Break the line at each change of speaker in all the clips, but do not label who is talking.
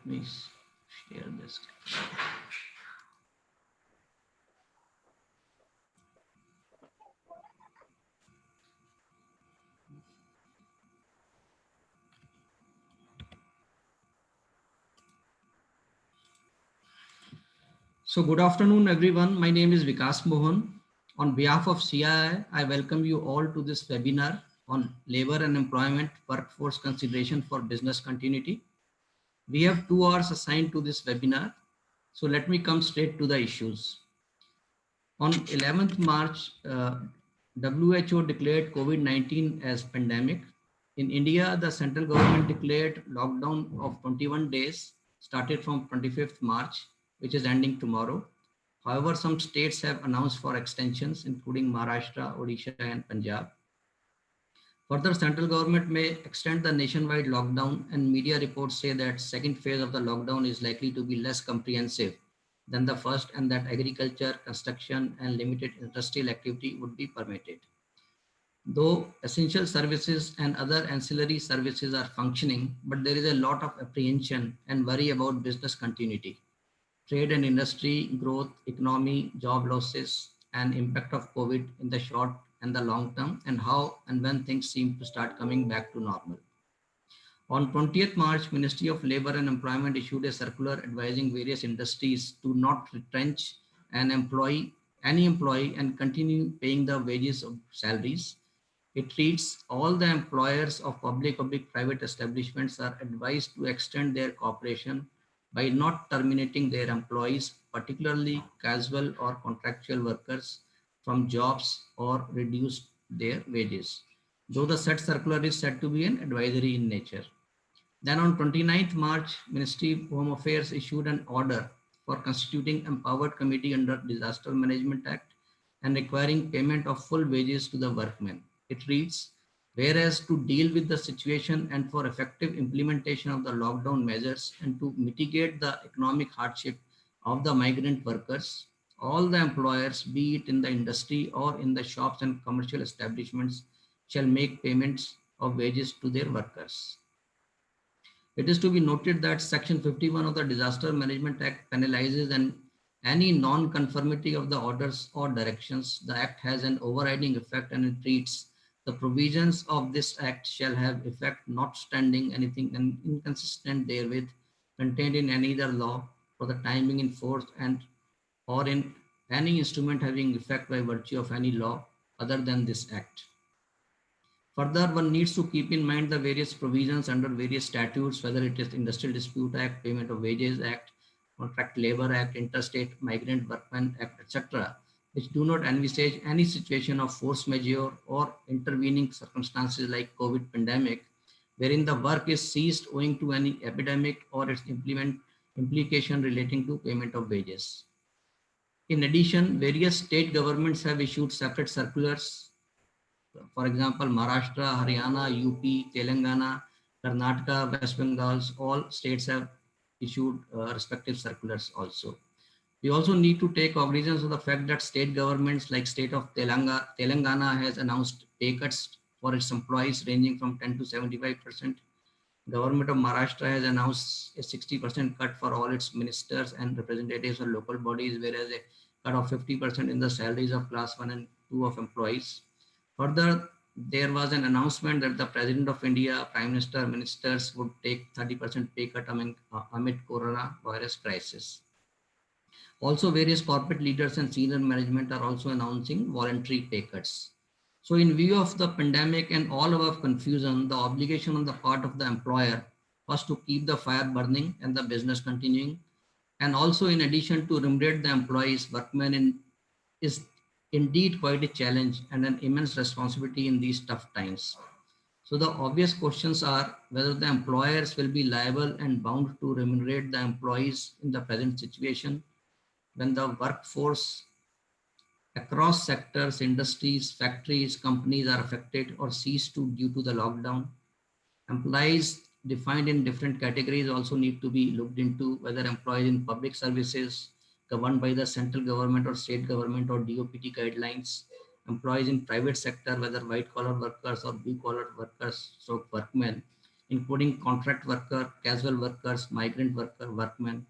me share this. So good afternoon, everyone. My name is Vikas Mohan. On behalf of CII, I welcome you all to this webinar on labor and employment workforce consideration for business continuity. We have 2 hours assigned to this webinar. So let me come straight to the issues. On 11th March, WHO declared COVID-19 as pandemic. In India, the central government declared lockdown of 21 days, started from 25th March, which is ending tomorrow. However, some states have announced for extensions, including Maharashtra, Odisha, and Punjab. Further, central government may extend the nationwide lockdown, and media reports say that second phase of the lockdown is likely to be less comprehensive than the first, and that agriculture, construction, and limited industrial activity would be permitted. Though essential services and other ancillary services are functioning, but there is a lot of apprehension and worry about business continuity, trade and industry growth, economy, job losses, and impact of COVID in the short and the long term, and how and when things seem to start coming back to normal. On 20th March, Ministry of Labor and Employment issued a circular advising various industries to not retrench any employee and continue paying the wages of salaries. It reads, all the employers of public-private establishments are advised to extend their cooperation by not terminating their employees, particularly casual or contractual workers, from jobs or reduce their wages, though the said circular is said to be an advisory in nature. Then on 29th March, Ministry of Home Affairs issued an order for constituting empowered committee under Disaster Management Act and requiring payment of full wages to the workmen. It reads, whereas to deal with the situation and for effective implementation of the lockdown measures and to mitigate the economic hardship of the migrant workers, all the employers, be it in the industry or in the shops and commercial establishments, shall make payments of wages to their workers. It is to be noted that Section 51 of the Disaster Management Act penalizes any non-conformity of the orders or directions. The Act has an overriding effect and it reads, the provisions of this Act shall have effect notwithstanding anything inconsistent therewith contained in any other law for the time being in force and or in any instrument having effect by virtue of any law other than this Act. Further, one needs to keep in mind the various provisions under various statutes, whether it is Industrial Dispute Act, Payment of Wages Act, Contract Labor Act, Interstate Migrant Workmen Act, etc., which do not envisage any situation of force majeure or intervening circumstances like COVID pandemic, wherein the work is ceased owing to any epidemic or its implication relating to payment of wages. In addition, various state governments have issued separate circulars. For example, Maharashtra, Haryana, UP, Telangana, Karnataka, West Bengal, all states have issued respective circulars also. We also need to take cognizance of the fact that state governments like state of Telangana has announced pay cuts for its employees ranging from 10 to 75%. Government of Maharashtra has announced a 60% cut for all its ministers and representatives of local bodies, whereas a cut of 50% in the salaries of class 1 and 2 of employees. Further, there was an announcement that the President of India, Prime Minister, ministers would take 30% pay cut amid coronavirus crisis. Also, various corporate leaders and senior management are also announcing voluntary pay cuts. So in view of the pandemic and all above confusion, the obligation on the part of the employer was to keep the fire burning and the business continuing. And also in addition to remunerate the employees, workmen is indeed quite a challenge and an immense responsibility in these tough times. So the obvious questions are whether the employers will be liable and bound to remunerate the employees in the present situation when the workforce across sectors, industries, factories, companies are affected or ceased to due to the lockdown. Employees defined in different categories also need to be looked into, whether employees in public services governed by the central government or state government or DOPT guidelines, employees in private sector, whether white collar workers or blue collar workers, so workmen, including contract worker, casual workers, migrant worker, workmen,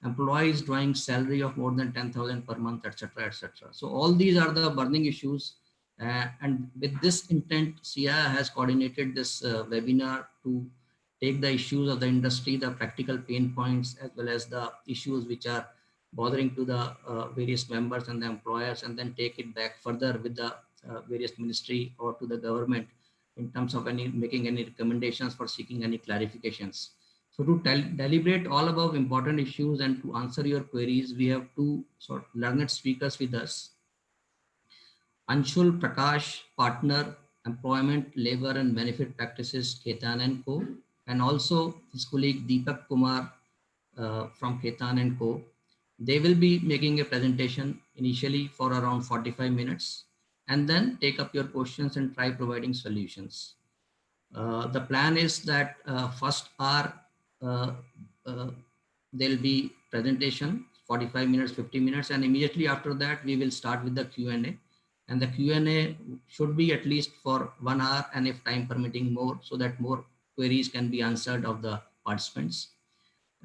employees drawing salary of more than 10,000 per month, etc., etc. So all these are the burning issues. And with this intent, CIA has coordinated this webinar to take the issues of the industry, the practical pain points, as well as the issues which are bothering to the various members and the employers, and then take it back further with the various ministry or to the government in terms of any making any recommendations for seeking any clarifications. So to deliberate all above important issues and to answer your queries, we have two sort of learned speakers with us. Anshul Prakash, partner, employment, labor and benefit practices, Ketan and Co. And also his colleague Deepak Kumar from Ketan and Co. They will be making a presentation initially for around 45 minutes and then take up your questions and try providing solutions. The plan is that first hour uh, uh, there'll be presentation 45 minutes 50 minutes, and immediately after that we will start with the Q&A, and the Q&A should be at least for 1 hour, and if time permitting more, so that more queries can be answered of the participants.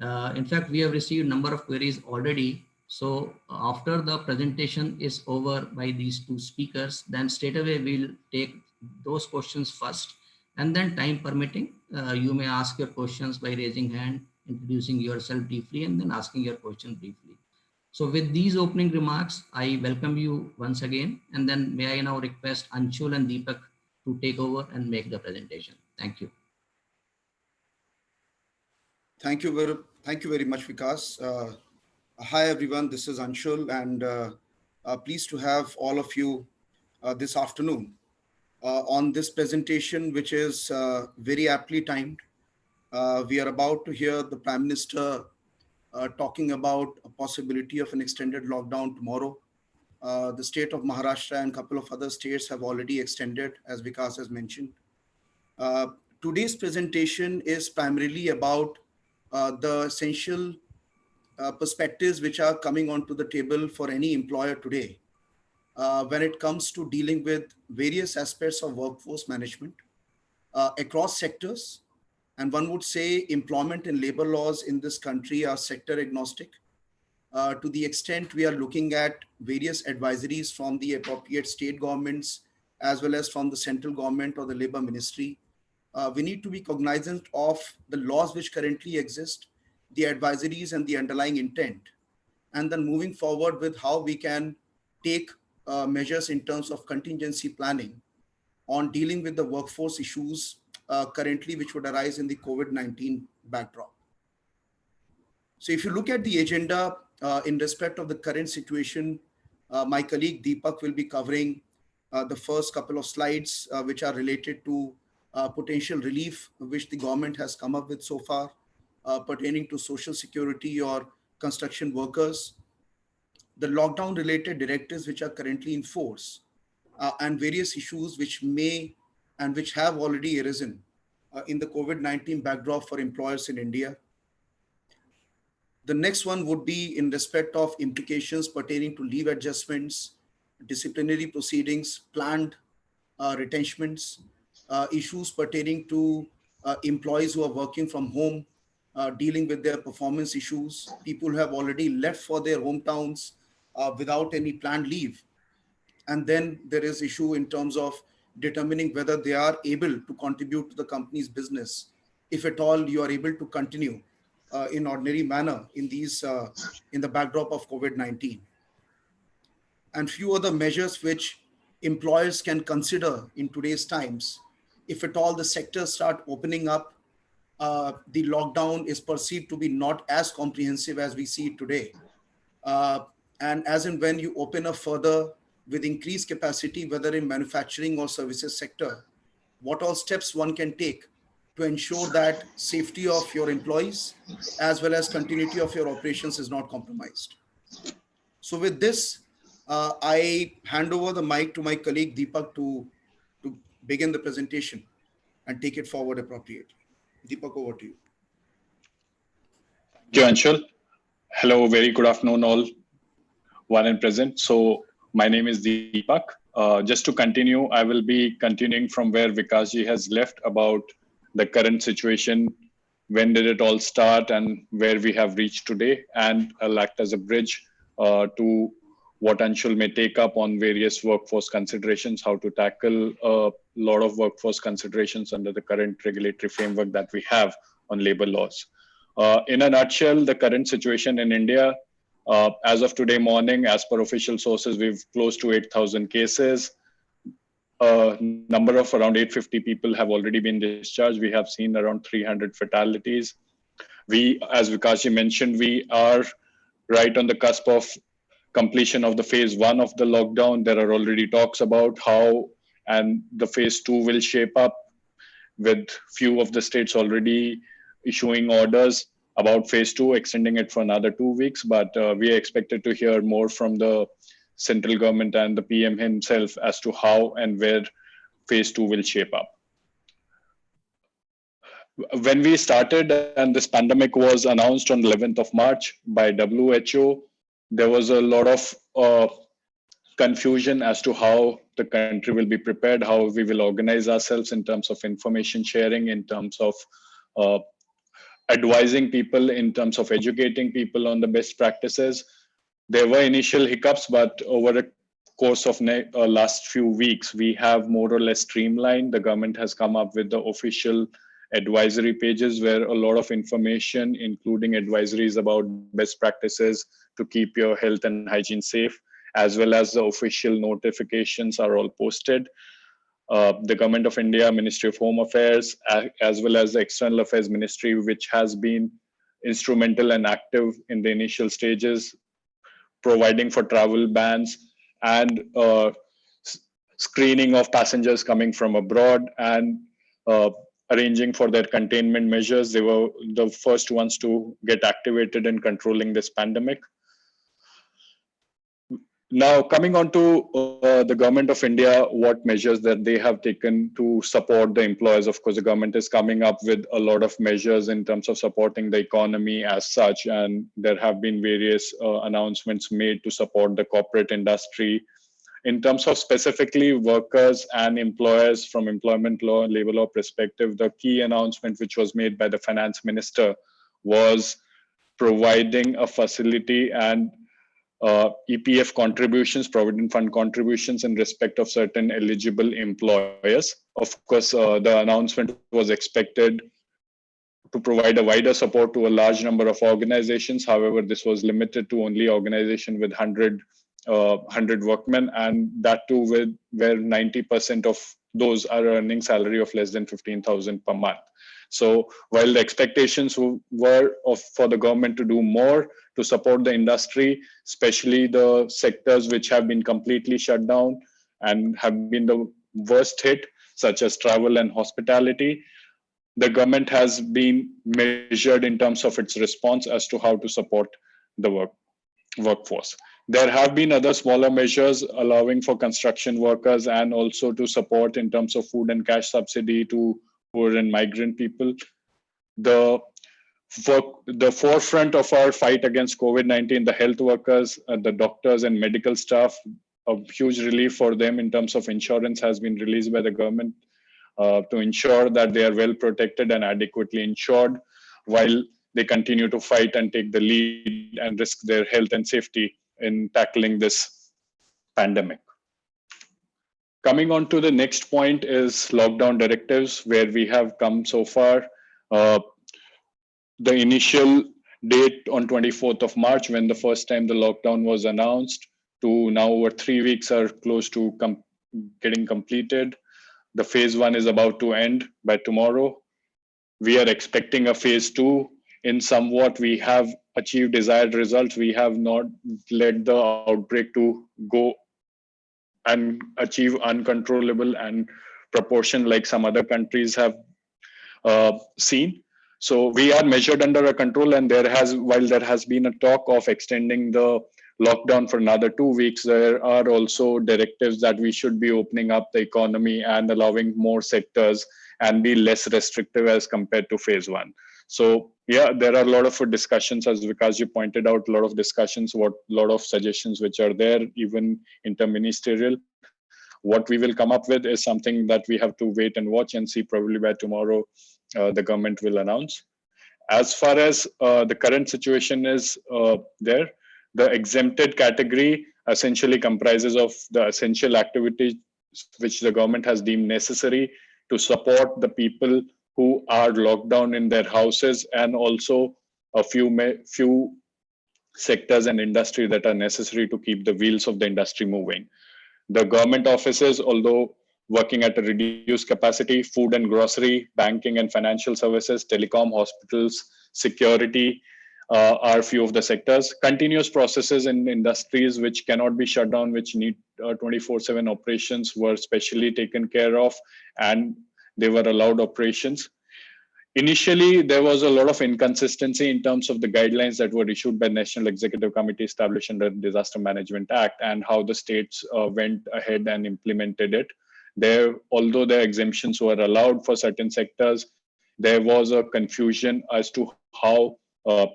In fact, we have received number of queries already. So after the presentation is over by these two speakers, then straight away we'll take those questions first, and then time permitting, you may ask your questions by raising hand, introducing yourself briefly, and then asking your question briefly. So with these opening remarks, I welcome you once again, and then may I now request Anshul and Deepak to take over and make the presentation. Thank you.
Thank you very much, Vikas. Hi, everyone. This is Anshul, and pleased to have all of you this afternoon on this presentation, which is very aptly timed. We are about to hear the Prime Minister talking about a possibility of an extended lockdown tomorrow. The state of Maharashtra and a couple of other states have already extended, as Vikas has mentioned. Uh, Today's presentation is primarily about the essential perspectives which are coming onto the table for any employer today when it comes to dealing with various aspects of workforce management across sectors. And one would say employment and labor laws in this country are sector agnostic. To the extent we are looking at various advisories from the appropriate state governments as well as from the central government or the labor ministry, we need to be cognizant of the laws which currently exist, the advisories and the underlying intent, and then moving forward with how we can take measures in terms of contingency planning on dealing with the workforce issues currently which would arise in the COVID-19 backdrop. So if you look at the agenda in respect of the current situation, my colleague Deepak will be covering the first couple of slides which are related to potential relief which the government has come up with so far pertaining to social security or construction workers, the lockdown related directives which are currently in force, and various issues which may and which have already arisen in the COVID-19 backdrop for employers in India. The next one would be in respect of implications pertaining to leave adjustments, disciplinary proceedings, planned retentions, issues pertaining to employees who are working from home, dealing with their performance issues, people who have already left for their hometowns without any planned leave. And then there is issue in terms of determining whether they are able to contribute to the company's business, if at all you are able to continue in ordinary manner in the backdrop of COVID-19, and few other measures which employers can consider in today's times. If at all the sectors start opening up, the lockdown is perceived to be not as comprehensive as we see it today. Uh, and as and when you open up further with increased capacity, whether in manufacturing or services sector, what all steps one can take to ensure that safety of your employees as well as continuity of your operations is not compromised. So with this, I hand over the mic to my colleague Deepak to begin the presentation and take it forward appropriately. Deepak, over to you.
Thank you, Anshul. Hello, very good afternoon, all one and present. So, my name is Deepak. Just to continue, I will be continuing from where Vikasji has left about the current situation, when did it all start, and where we have reached today, and I'll act as a bridge to what Anshul may take up on various workforce considerations, how to tackle a lot of workforce considerations under the current regulatory framework that we have on labor laws. In a nutshell, the current situation in India, as of today morning, as per official sources, we've close to 8,000 cases. A number of around 850 people have already been discharged. We have seen around 300 fatalities. We, as Vikasji mentioned, we are right on the cusp of completion of the phase 1 of the lockdown. There are already talks about how and the phase 2 will shape up, with few of the states already issuing orders about phase 2, extending it for another 2 weeks. But we are expected to hear more from the central government and the PM himself as to how and where phase 2 will shape up. When we started and this pandemic was announced on 11th of March by WHO, there was a lot of confusion as to how the country will be prepared, how we will organize ourselves in terms of information sharing, in terms of advising people, in terms of educating people on the best practices. There were initial hiccups, but over the course of last few weeks, we have more or less streamlined. The government has come up with the official advisory pages where a lot of information, including advisories about best practices to keep your health and hygiene safe, as well as the official notifications, are all posted. The Government of India, Ministry of Home Affairs, as well as the External Affairs Ministry, which has been instrumental and active in the initial stages, providing for travel bans and screening of passengers coming from abroad, and arranging for their containment measures. They were the first ones to get activated in controlling this pandemic. Now, coming on to the Government of India, what measures that they have taken to support the employers. Of course, the government is coming up with a lot of measures in terms of supporting the economy as such, and there have been various announcements made to support the corporate industry. In terms of specifically workers and employers from employment law and labor law perspective, the key announcement which was made by the finance minister was providing a facility and EPF contributions, provident fund contributions, in respect of certain eligible employers. Of course, the announcement was expected to provide a wider support to a large number of organizations. However, this was limited to only organization with 100 workmen, and that too with where 90% of those are earning salary of less than 15,000 per month. So while the expectations were for the government to do more to support the industry, especially the sectors which have been completely shut down and have been the worst hit, such as travel and hospitality, the government has been measured in terms of its response as to how to support the workforce. There have been other smaller measures allowing for construction workers and also to support in terms of food and cash subsidy to poor and migrant people. The forefront of our fight against COVID-19, the health workers, the doctors and medical staff, a huge relief for them in terms of insurance has been released by the government to ensure that they are well protected and adequately insured while they continue to fight and take the lead and risk their health and safety in tackling this pandemic. Coming on to the next point is lockdown directives, where we have come so far. The initial date on 24th of March, when the first time the lockdown was announced, to now over 3 weeks are close to getting completed. The phase 1 is about to end by tomorrow. We are expecting a phase 2. In somewhat, we have achieved desired results. We have not let the outbreak to go and achieve uncontrollable and proportion like some other countries have seen. So we are measured under a control, and while there has been a talk of extending the lockdown for another 2 weeks, there are also directives that we should be opening up the economy and allowing more sectors and be less restrictive as compared to phase 1. So yeah, there are a lot of discussions, as Vikasji pointed out, a lot of discussions, a lot of suggestions which are there, even interministerial. What we will come up with is something that we have to wait and watch and see probably by tomorrow the government will announce. As far as the current situation is there, the exempted category essentially comprises of the essential activities which the government has deemed necessary to support the people who are locked down in their houses, and also a few sectors and industry that are necessary to keep the wheels of the industry moving. The government offices, although working at a reduced capacity, food and grocery, banking and financial services, telecom, hospitals, security are few of the sectors. Continuous processes in industries which cannot be shut down, which need 24/7 operations, were specially taken care of, and they were allowed operations. Initially, there was a lot of inconsistency in terms of the guidelines that were issued by National Executive Committee established under the Disaster Management Act, and how the states went ahead and implemented it. There, although the exemptions were allowed for certain sectors, there was a confusion as to how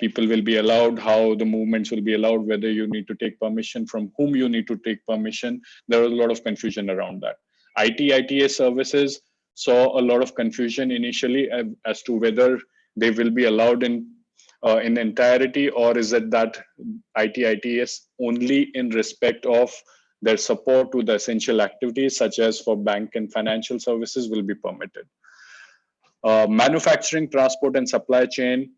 people will be allowed, how the movements will be allowed, whether you need to take permission, from whom you need to take permission. There was a lot of confusion around that. ITS services saw a lot of confusion initially as to whether they will be allowed in entirety, or is it that ITS only in respect of their support to the essential activities, such as for bank and financial services, will be permitted. Manufacturing, transport, and supply chain,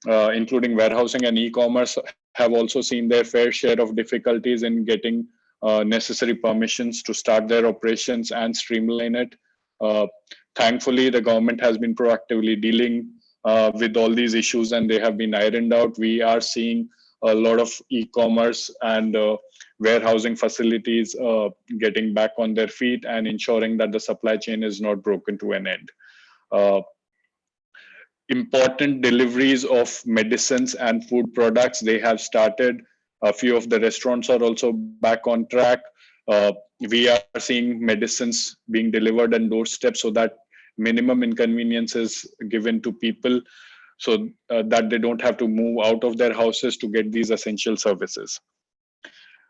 including warehousing and e-commerce, have also seen their fair share of difficulties in getting necessary permissions to start their operations and streamline it. Thankfully, the government has been proactively dealing with all these issues, and they have been ironed out. We are seeing a lot of e-commerce and warehousing facilities getting back on their feet and ensuring that the supply chain is not broken to an end. Important deliveries of medicines and food products, they have started. A few of the restaurants are also back on track. We are seeing medicines being delivered on doorstep, so that minimum inconvenience is given to people, so that they don't have to move out of their houses to get these essential services.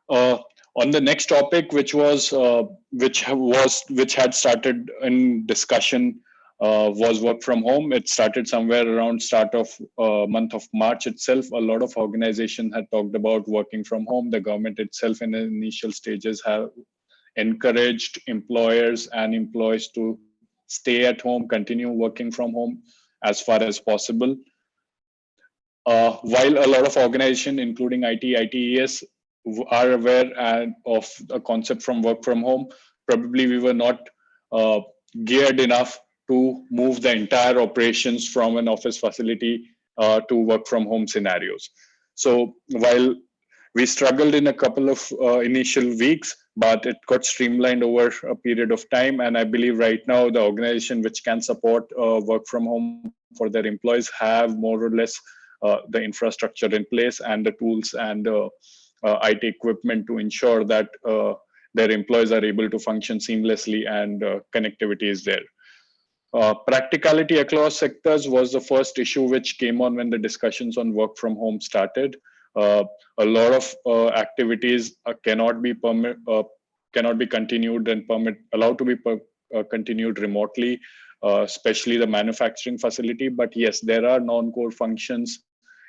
On the next topic, which had started in discussion, was work from home. It started somewhere around start of month of March itself. A lot of organizations had talked about working from home. The government itself in the initial stages have encouraged employers and employees to stay at home, continue working from home as far as possible. While a lot of organizations, including ITES, are aware of the concept from work from home, probably we were not geared enough to move the entire operations from an office facility to work from home scenarios. So while we struggled in a couple of initial weeks, but it got streamlined over a period of time. And I believe right now the organization which can support work from home for their employees have more or less the infrastructure in place and the tools and IT equipment to ensure that their employees are able to function seamlessly and connectivity is there. Practicality across sectors was the first issue which came on when the discussions on work from home started. A lot of activities cannot be continued and allowed to be continued remotely, especially the manufacturing facility. But yes, there are non-core functions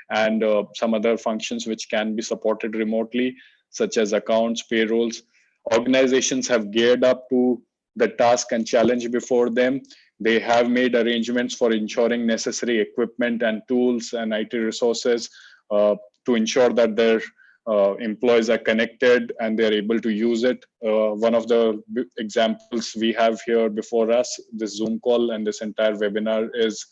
and some other functions which can be supported remotely, such as accounts, payrolls. Organizations have geared up to the task and challenge before them. They have made arrangements for ensuring necessary equipment and tools and IT resources to ensure that their employees are connected and they're able to use it. One of the examples we have here before us, this Zoom call and this entire webinar, is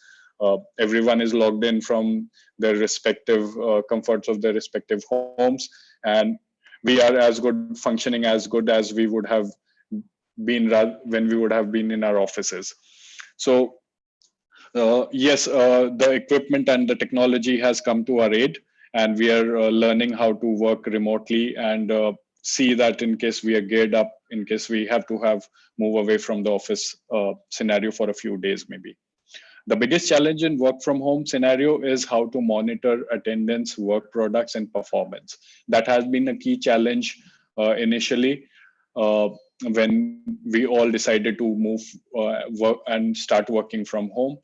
everyone is logged in from their respective comforts of their respective homes, and we are functioning as good as we would have been when we would have been in our offices. So yes, the equipment and the technology has come to our aid, and we are learning how to work remotely and see that in case we are geared up, in case we have to move away from the office scenario for a few days maybe. The biggest challenge in work from home scenario is how to monitor attendance, work products, and performance. That has been a key challenge initially when we all decided to move work and start working from home.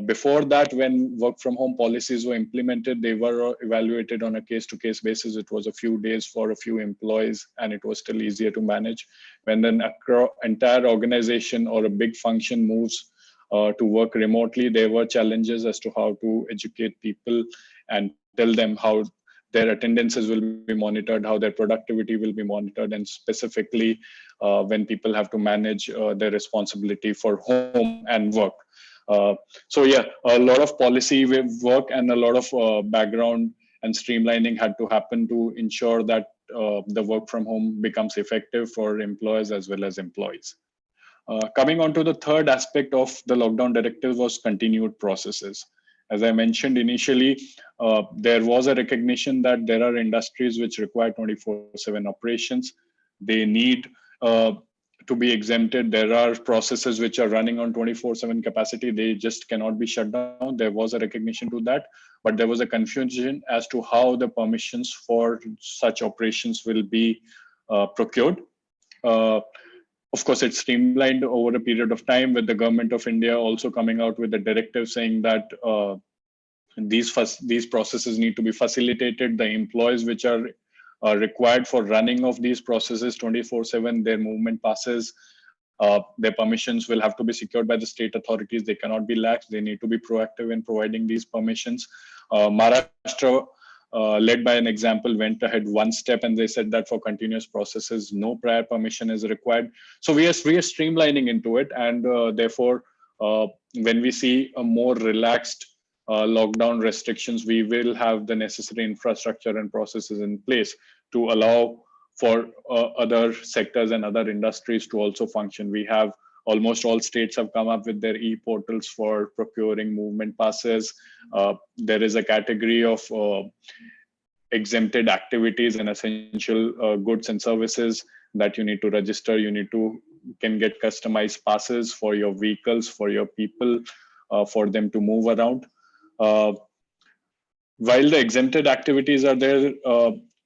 Before that, when work from home policies were implemented, they were evaluated on a case to case basis. It was a few days for a few employees, and it was still easier to manage. When an entire organization or a big function moves to work remotely, there were challenges as to how to educate people and tell them how their attendances will be monitored, how their productivity will be monitored, and specifically when people have to manage their responsibility for home and work. So yeah, a lot of policy work and a lot of background and streamlining had to happen to ensure that the work from home becomes effective for employers as well as employees. Coming on to the third aspect of the lockdown directive was continued processes. As I mentioned initially, there was a recognition that there are industries which require 24/7 operations. They need to be exempted. There are processes which are running on 24/7 capacity. They just cannot be shut down. There was a recognition to that, but there was a confusion as to how the permissions for such operations will be procured. Uh, of course, it's streamlined over a period of time, with the government of India also coming out with a directive saying that these processes need to be facilitated. The employees which are required for running of these processes 24/7, their movement passes, their permissions will have to be secured by the state authorities. They cannot be lax. They need to be proactive in providing these permissions. Maharashtra, led by an example, went ahead one step, and they said that for continuous processes, no prior permission is required. So we are streamlining into it, and therefore, when we see a more relaxed lockdown restrictions, we will have the necessary infrastructure and processes in place to allow for other sectors and other industries to also function. We have almost all states have come up with their e-portals for procuring movement passes. There is a category of exempted activities and essential goods and services that you need to register. You can get customized passes for your vehicles, for your people, for them to move around. While the exempted activities are there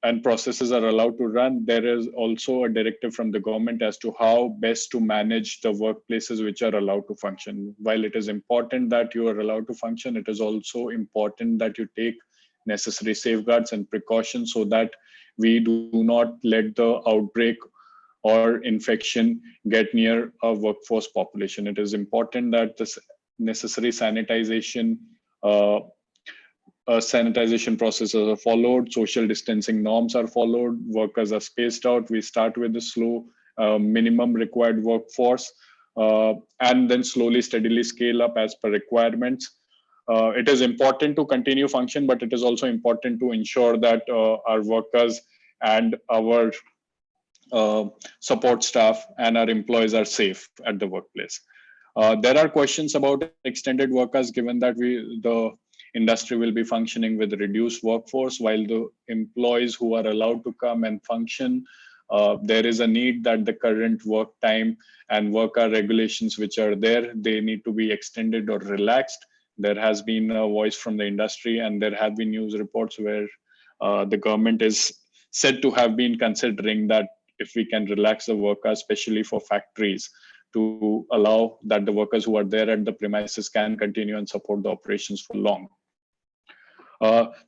and processes are allowed to run, there is also a directive from the government as to how best to manage the workplaces which are allowed to function. While it is important that you are allowed to function, it is also important that you take necessary safeguards and precautions so that we do not let the outbreak or infection get near a workforce population. It is important that this necessary sanitization processes are followed, social distancing norms are followed, workers are spaced out. We start with the slow minimum required workforce and then slowly, steadily scale up as per requirements. It is important to continue function, but it is also important to ensure that our workers and our support staff and our employees are safe at the workplace. There are questions about extended workers, given that the industry will be functioning with reduced workforce, while the employees who are allowed to come and function, there is a need that the current work time and work hour regulations which are there, they need to be extended or relaxed. There has been a voice from the industry, and there have been news reports where the government is said to have been considering that if we can relax the work hours, especially for factories, to allow that the workers who are there at the premises can continue and support the operations for long.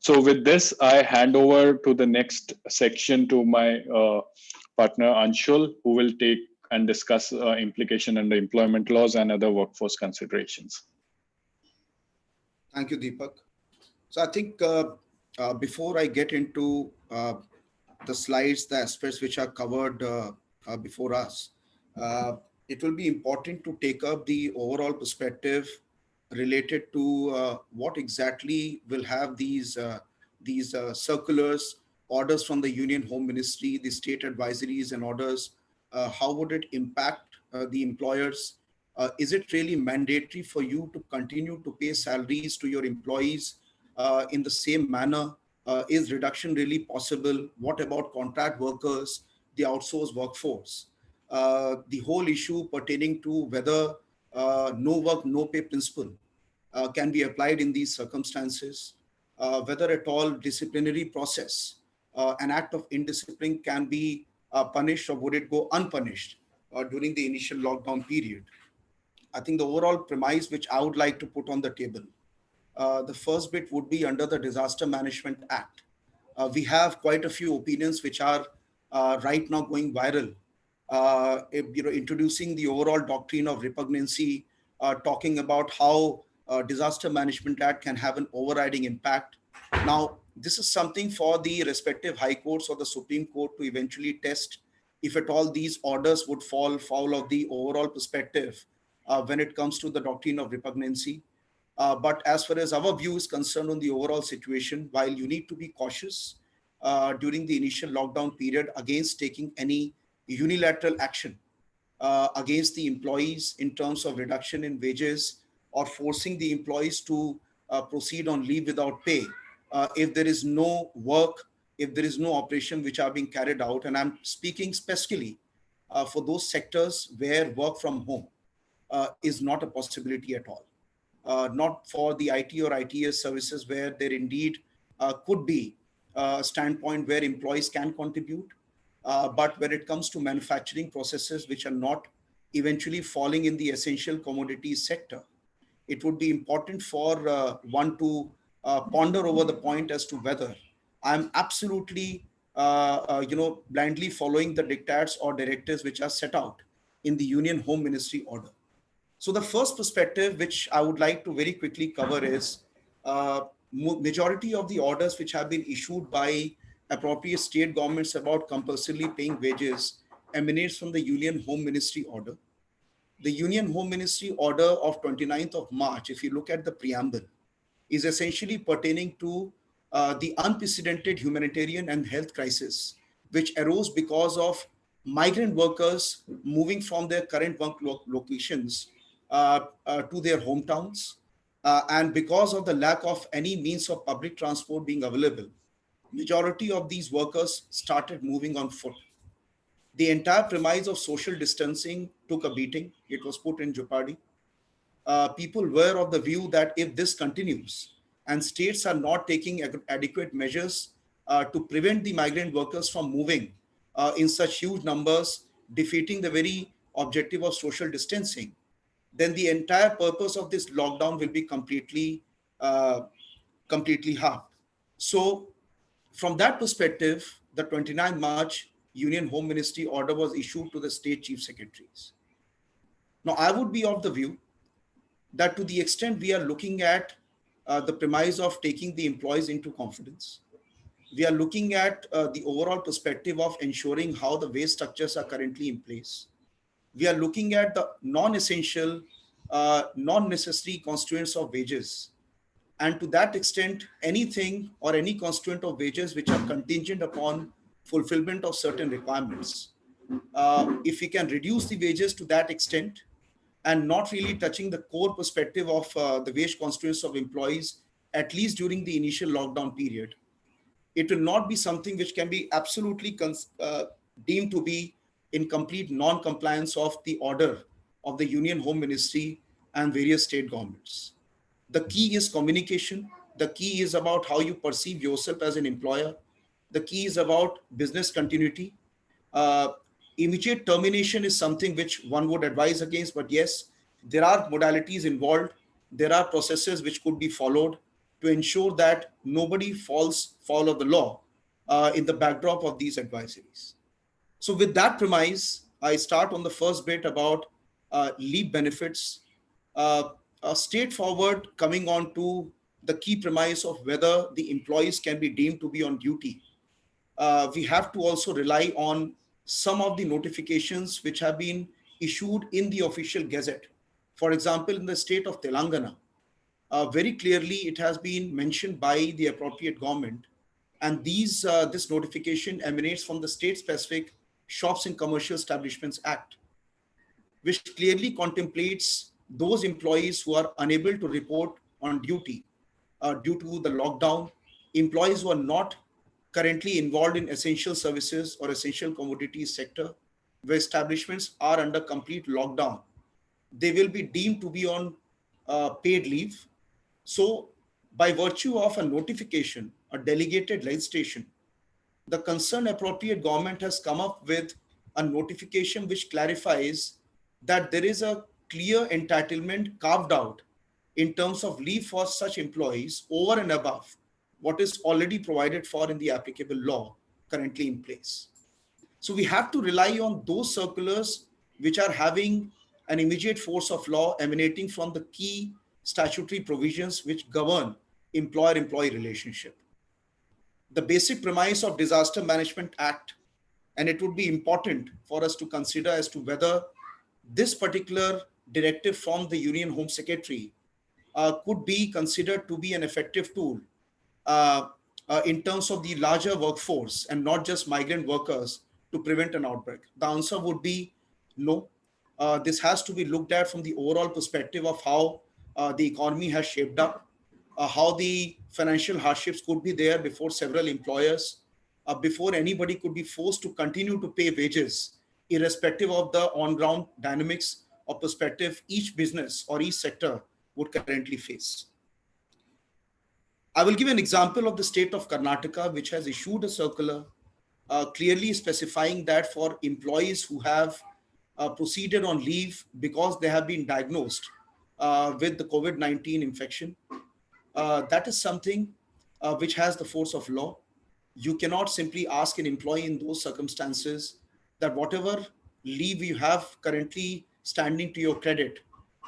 So with this, I hand over to the next section to my partner Anshul, who will take and discuss implication under employment laws and other workforce considerations.
Thank you, Deepak. So I think before I get into the slides, the aspects which are covered before us, it will be important to take up the overall perspective related to what exactly will have these circulars, orders from the Union Home Ministry, the state advisories and orders. How would it impact the employers? Is it really mandatory for you to continue to pay salaries to your employees in the same manner? Is reduction really possible? What about contract workers, the outsourced workforce? The whole issue pertaining to whether no work, no pay principle can be applied in these circumstances, whether at all disciplinary process, an act of indiscipline can be punished, or would it go unpunished during the initial lockdown period? I think the overall premise which I would like to put on the table, the first bit would be under the Disaster Management Act. We have quite a few opinions which are right now going viral. Introducing the overall doctrine of repugnancy, talking about how Disaster Management Act can have an overriding impact. Now, this is something for the respective high courts or the Supreme Court to eventually test if at all these orders would fall foul of the overall perspective when it comes to the doctrine of repugnancy. But as far as our view is concerned on the overall situation, while you need to be cautious during the initial lockdown period against taking any unilateral action against the employees in terms of reduction in wages or forcing the employees to proceed on leave without pay, if there is no work, if there is no operation which are being carried out. And I'm speaking specifically for those sectors where work from home is not a possibility at all. Not for the IT or ITS services where there indeed could be a standpoint where employees can contribute. But when it comes to manufacturing processes which are not eventually falling in the essential commodities sector, it would be important for one to ponder over the point as to whether I'm absolutely, blindly following the diktats or directives which are set out in the Union Home Ministry order. So the first perspective, which I would like to very quickly cover, is majority of the orders which have been issued by appropriate state governments about compulsorily paying wages emanates from the Union Home Ministry order. The Union Home Ministry order of 29th of March, if you look at the preamble, is essentially pertaining to the unprecedented humanitarian and health crisis which arose because of migrant workers moving from their current work locations to their hometowns, and because of the lack of any means of public transport being available, majority of these workers started moving on foot. The entire premise of social distancing took a beating. It was put in jeopardy. People were of the view that if this continues and states are not taking adequate measures to prevent the migrant workers from moving in such huge numbers, defeating the very objective of social distancing, then the entire purpose of this lockdown will be completely halved. So, from that perspective, the 29th March Union Home Ministry order was issued to the state chief secretaries. Now, I would be of the view that to the extent we are looking at the premise of taking the employees into confidence, we are looking at the overall perspective of ensuring how the wage structures are currently in place. We are looking at the non-essential, non-necessary constituents of wages. And to that extent, anything or any constituent of wages which are contingent upon fulfillment of certain requirements, if we can reduce the wages to that extent and not really touching the core perspective of the wage constituents of employees, at least during the initial lockdown period, it will not be something which can be absolutely deemed to be in complete non-compliance of the order of the Union Home Ministry and various state governments. The key is communication. The key is about how you perceive yourself as an employer. The key is about business continuity. Uh, Immediate termination is something which one would advise against, but yes, there are modalities involved. There are processes which could be followed to ensure that nobody falls foul of the law in the backdrop of these advisories. So with that premise, I start on the first bit about leave benefits. Straightforward coming on to the key premise of whether the employees can be deemed to be on duty. We have to also rely on some of the notifications which have been issued in the official gazette. For example, in the state of Telangana, very clearly it has been mentioned by the appropriate government, and this notification emanates from the state specific Shops and Commercial Establishments Act, which clearly contemplates those employees who are unable to report on duty due to the lockdown, employees who are not currently involved in essential services or essential commodities sector, where establishments are under complete lockdown. They will be deemed to be on paid leave. So, by virtue of a notification, a delegated legislation, the concerned appropriate government has come up with a notification which clarifies that there is a clear entitlement carved out in terms of leave for such employees over and above what is already provided for in the applicable law currently in place. So we have to rely on those circulars which are having an immediate force of law emanating from the key statutory provisions which govern employer-employee relationship. The basic premise of Disaster Management Act, and it would be important for us to consider as to whether this particular directive from the Union Home Secretary could be considered to be an effective tool uh, in terms of the larger workforce and not just migrant workers to prevent an outbreak? The answer would be no. This has to be looked at from the overall perspective of how the economy has shaped up, how the financial hardships could be there before several employers, before anybody could be forced to continue to pay wages, irrespective of the on ground dynamics or perspective each business or each sector would currently face. I will give an example of the state of Karnataka, which has issued a circular clearly specifying that for employees who have proceeded on leave because they have been diagnosed with the COVID-19 infection, that is something which has the force of law. You cannot simply ask an employee in those circumstances that whatever leave you have currently standing to your credit,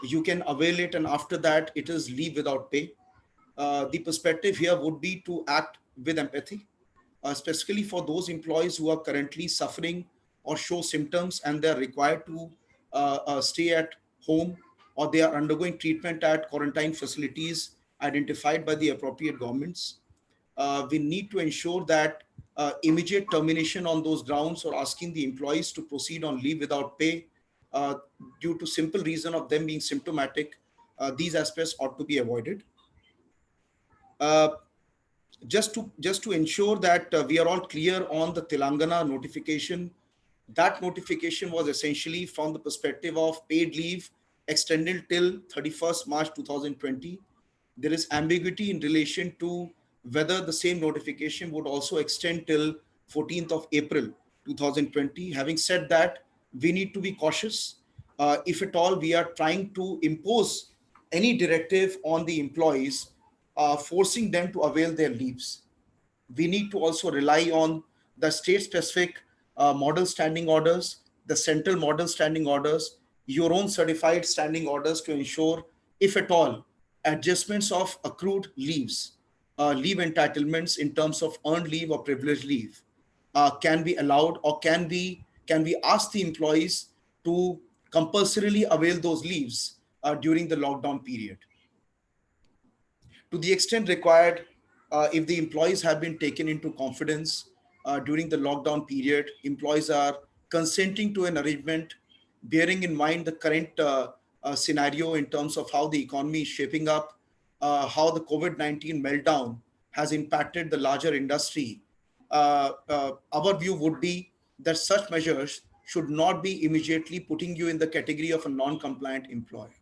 you can avail it, and after that, it is leave without pay. The perspective here would be to act with empathy, specifically for those employees who are currently suffering or show symptoms and they are required to stay at home, or they are undergoing treatment at quarantine facilities identified by the appropriate governments. We need to ensure that immediate termination on those grounds or asking the employees to proceed on leave without pay uh, due to simple reason of them being symptomatic, these aspects ought to be avoided. Uh, just to ensure that we are all clear on the Telangana notification, that notification was essentially from the perspective of paid leave extended till 31st March 2020. There is ambiguity in relation to whether the same notification would also extend till 14th of April 2020. Having said that, we need to be cautious. If at all we are trying to impose any directive on the employees, forcing them to avail their leaves, we need to also rely on the state specific model standing orders, the central model standing orders, your own certified standing orders to ensure, if at all, adjustments of accrued leaves, leave entitlements in terms of earned leave or privileged leave can be allowed, or can we ask the employees to compulsorily avail those leaves during the lockdown period to the extent required. If the employees have been taken into confidence during the lockdown period, employees are consenting to an arrangement, bearing in mind the current scenario in terms of how the economy is shaping up, how the COVID-19 meltdown has impacted the larger industry. Our view would be that such measures should not be immediately putting you in the category of a non-compliant employer.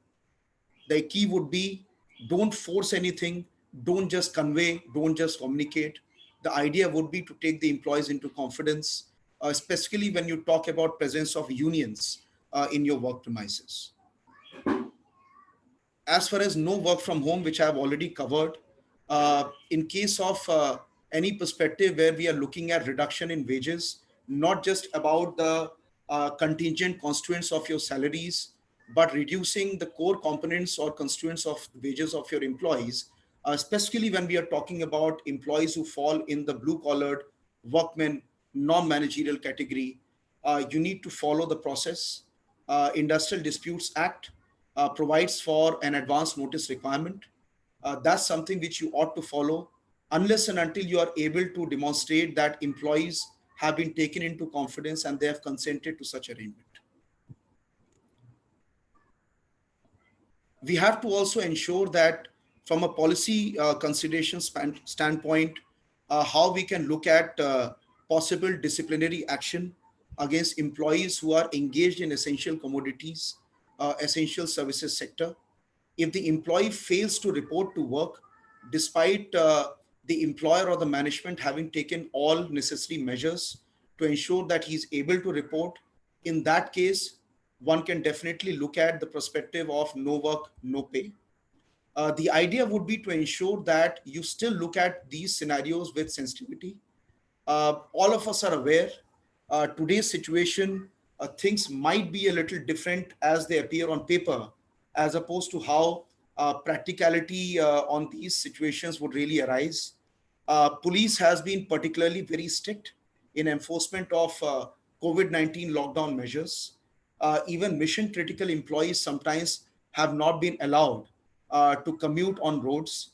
The key would be, don't force anything, don't just convey, don't just communicate. The idea would be to take the employees into confidence, especially when you talk about presence of unions in your work premises. As far as no work from home, which I have already covered, in case of any perspective where we are looking at reduction in wages, not just about the contingent constituents of your salaries, but reducing the core components or constituents of wages of your employees, especially when we are talking about employees who fall in the blue collared workmen, non-managerial category, you need to follow the process. Industrial Disputes Act provides for an advance notice requirement. That's something which you ought to follow unless and until you are able to demonstrate that employees have been taken into confidence and they have consented to such arrangement. We have to also ensure that from a policy consideration standpoint, how we can look at possible disciplinary action against employees who are engaged in essential commodities, essential services sector. If the employee fails to report to work, despite the employer or the management having taken all necessary measures to ensure that he's able to report, in that case, one can definitely look at the perspective of no work, no pay. The idea would be to ensure that you still look at these scenarios with sensitivity. All of us are aware today's situation, things might be a little different as they appear on paper, as opposed to how practicality on these situations would really arise. Police has been particularly very strict in enforcement of COVID-19 lockdown measures. Even mission critical employees sometimes have not been allowed to commute on roads.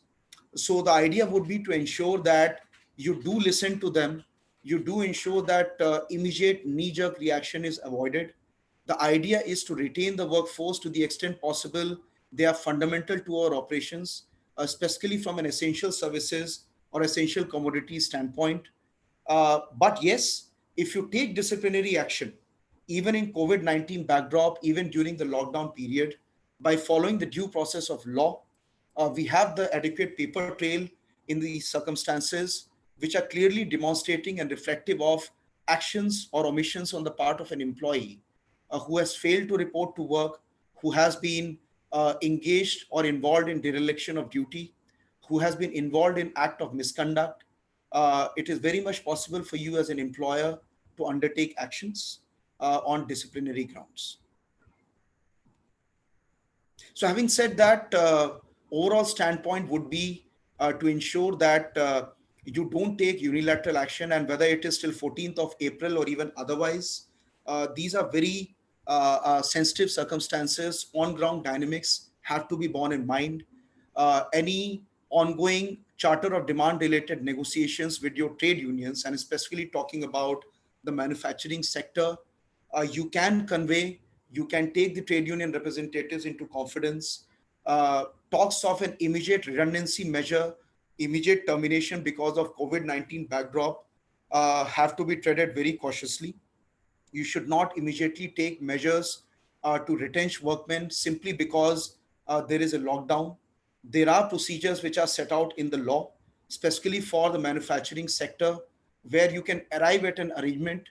So the idea would be to ensure that you do listen to them, you do ensure that immediate knee-jerk reaction is avoided. The idea is to retain the workforce to the extent possible. They are fundamental to our operations, especially from an essential services or essential commodity standpoint. But yes, if you take disciplinary action, even in COVID-19 backdrop, even during the lockdown period, by following the due process of law, we have the adequate paper trail in these circumstances, which are clearly demonstrating and reflective of actions or omissions on the part of an employee who has failed to report to work, who has been engaged or involved in dereliction of duty, who has been involved in act of misconduct. It is very much possible for you as an employer to undertake actions on disciplinary grounds. So having said that, overall standpoint would be to ensure that you don't take unilateral action, and whether it is till 14th of April or even otherwise, these are very sensitive circumstances. On ground dynamics have to be borne in mind. Any ongoing charter of demand related negotiations with your trade unions, and especially talking about the manufacturing sector, you can convey, you can take the trade union representatives into confidence. Talks of an immediate redundancy measure, immediate termination because of COVID-19 backdrop have to be treated very cautiously. You should not immediately take measures to retrench workmen simply because there is a lockdown. There are procedures which are set out in the law, specifically for the manufacturing sector, where you can arrive at an arrangement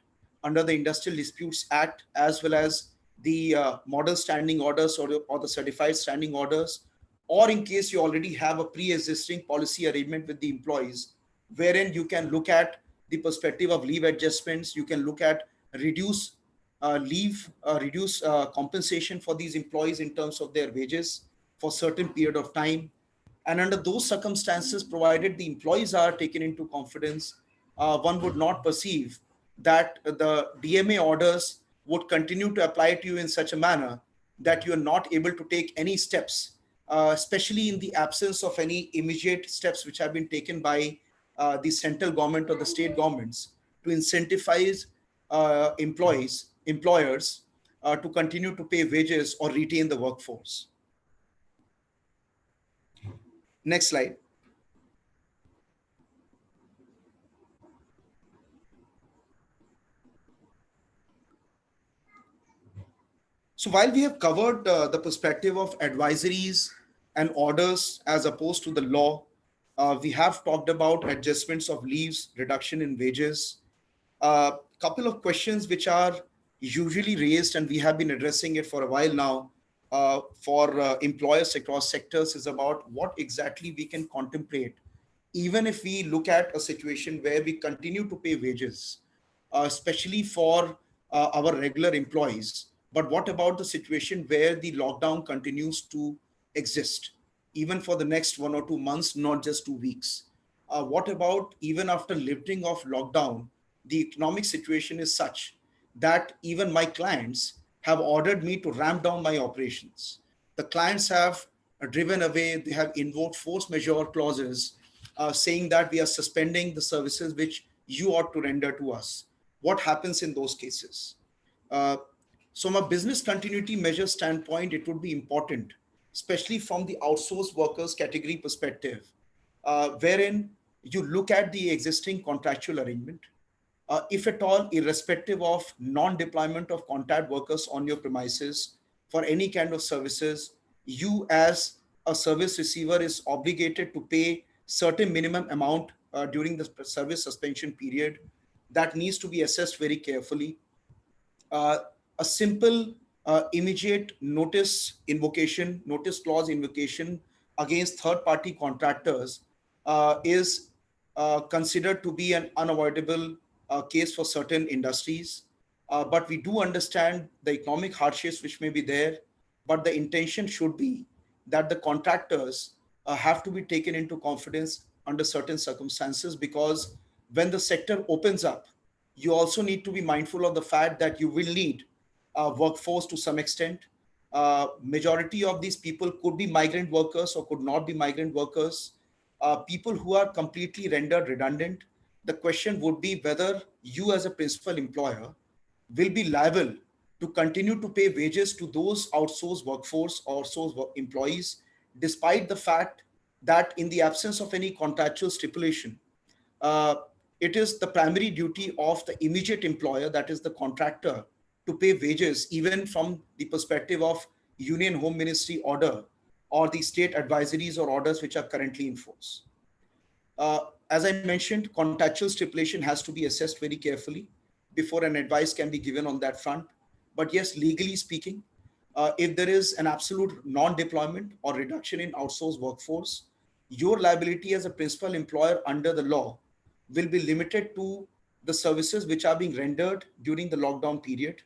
under the Industrial Disputes Act, as well as the model standing orders or the certified standing orders, or in case you already have a pre-existing policy arrangement with the employees, wherein you can look at the perspective of leave adjustments, you can look at reduce reduce compensation for these employees in terms of their wages for certain period of time. And under those circumstances, provided the employees are taken into confidence, one would not perceive that the DMA orders would continue to apply to you in such a manner that you are not able to take any steps, especially in the absence of any immediate steps which have been taken by the central government or the state governments to incentivize employers to continue to pay wages or retain the workforce. Next slide. So while we have covered the perspective of advisories and orders as opposed to the law, we have talked about adjustments of leaves, reduction in wages. A couple of questions which are usually raised, and we have been addressing it for a while now, for employers across sectors, is about what exactly we can contemplate, even if we look at a situation where we continue to pay wages, especially for our regular employees. But what about the situation where the lockdown continues to exist, even for the next 1 or 2 months, not just 2 weeks? What about even after lifting of lockdown, the economic situation is such that even my clients have ordered me to ramp down my operations. The clients have driven away, they have invoked force majeure clauses, saying that we are suspending the services which you ought to render to us. What happens in those cases? Uh, so, from a business continuity measure standpoint, it would be important, especially from the outsourced workers category perspective, wherein you look at the existing contractual arrangement. If at all, irrespective of non-deployment of contact workers on your premises for any kind of services, you as a service receiver is obligated to pay certain minimum amount during the service suspension period. That needs to be assessed very carefully. uh, a simple immediate notice clause invocation against third-party contractors is considered to be an unavoidable case for certain industries. But we do understand the economic hardships which may be there, but the intention should be that the contractors have to be taken into confidence under certain circumstances, because when the sector opens up, you also need to be mindful of the fact that you will need workforce to some extent. Majority of these people could be migrant workers or could not be migrant workers. People who are completely rendered redundant. The question would be whether you as a principal employer will be liable to continue to pay wages to those outsourced workforce or outsourced employees, despite the fact that in the absence of any contractual stipulation, uh, it is the primary duty of the immediate employer, that is the contractor, to pay wages, even from the perspective of Union Home Ministry order or the state advisories or orders which are currently in force. As I mentioned, contractual stipulation has to be assessed very carefully before an advice can be given on that front. But yes, legally speaking, if there is an absolute non-deployment or reduction in outsourced workforce, your liability as a principal employer under the law will be limited to the services which are being rendered during the lockdown period,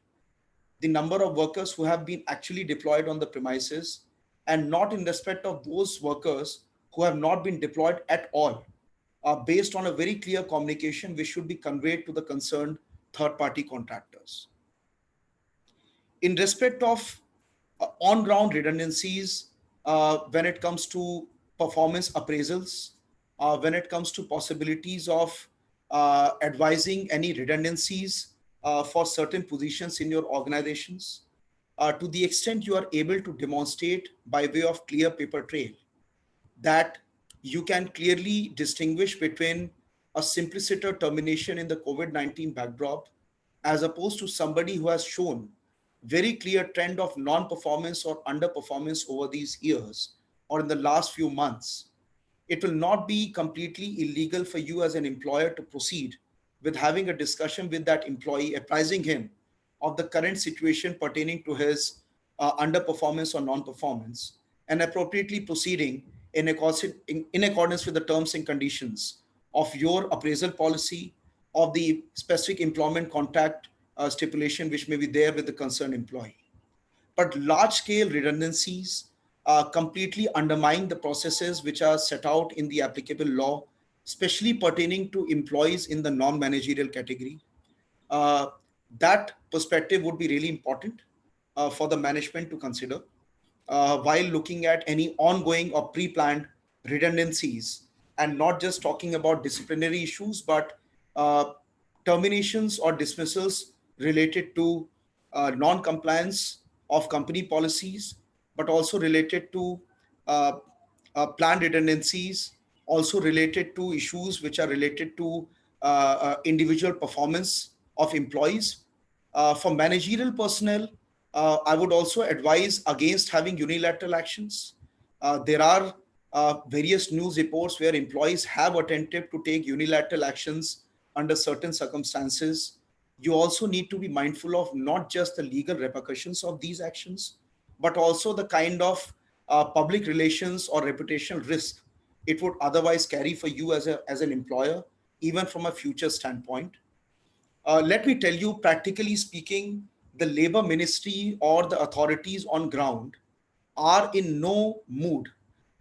the number of workers who have been actually deployed on the premises, and not in respect of those workers who have not been deployed at all, based on a very clear communication which should be conveyed to the concerned third party contractors. In respect of on ground redundancies, when it comes to performance appraisals, when it comes to possibilities of advising any redundancies for certain positions in your organizations, to the extent you are able to demonstrate by way of clear paper trail that you can clearly distinguish between a simpliciter termination in the COVID-19 backdrop as opposed to somebody who has shown very clear trend of non-performance or underperformance over these years or in the last few months. It will not be completely illegal for you as an employer to proceed with having a discussion with that employee, apprising him of the current situation pertaining to his underperformance or non-performance, and appropriately proceeding in accordance with the terms and conditions of your appraisal policy, of the specific employment contract stipulation which may be there with the concerned employee. But large scale redundancies completely undermine the processes which are set out in the applicable law, especially pertaining to employees in the non managerial category. Uh, that perspective would be really important for the management to consider while looking at any ongoing or pre planned redundancies, and not just talking about disciplinary issues, but uh, terminations or dismissals related to non compliance of company policies, but also related to uh, planned redundancies, also related to issues which are related to individual performance of employees. For managerial personnel, I would also advise against having unilateral actions. There are various news reports where employees have attempted to take unilateral actions under certain circumstances. You also need to be mindful of not just the legal repercussions of these actions, but also the kind of public relations or reputational risk it would otherwise carry for you as an employer, even from a future standpoint. Let me tell you, practically speaking, the labor ministry or the authorities on ground are in no mood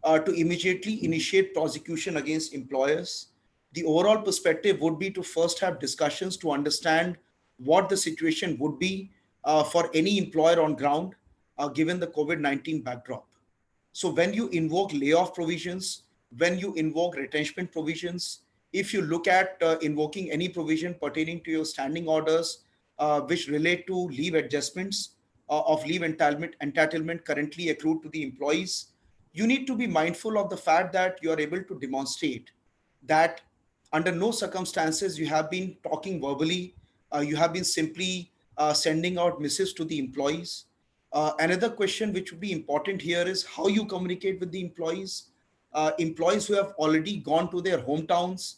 to immediately initiate prosecution against employers. The overall perspective would be to first have discussions to understand what the situation would be for any employer on ground given the COVID-19 backdrop. So when you invoke layoff provisions, when you invoke retrenchment provisions, if you look at invoking any provision pertaining to your standing orders, which relate to leave adjustments of leave entitlement currently accrued to the employees, you need to be mindful of the fact that you are able to demonstrate that under no circumstances you have been talking verbally, you have been simply sending out missives to the employees. Another question which would be important here is how you communicate with the employees. Employees who have already gone to their hometowns,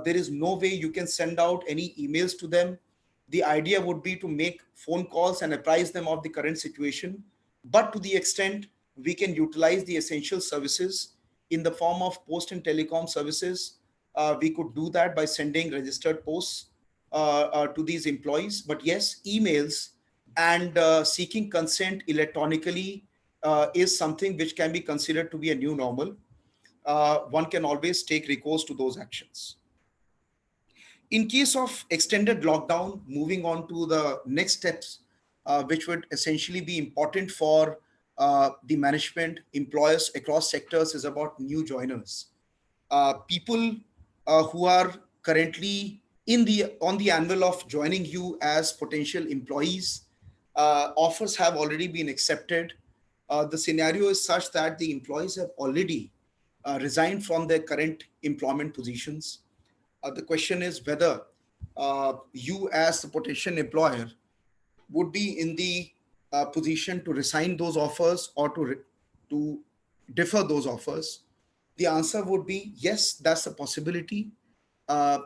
there is no way you can send out any emails to them. the idea would be to make phone calls and apprise them of the current situation. But to the extent we can utilize the essential services in the form of post and telecom services, we could do that by sending registered posts to these employees. But yes, emails and seeking consent electronically is something which can be considered to be a new normal. One can always take recourse to those actions. In case of extended lockdown, moving on to the next steps, which would essentially be important for the management, employers across sectors, is about new joiners. People who are currently in the on the anvil of joining you as potential employees, offers have already been accepted. The scenario is such that the employees have already resigned from their current employment positions. The question is whether you, as the potential employer, would be in the position to resign those offers or to defer those offers. The answer would be yes, that's a possibility. Uh,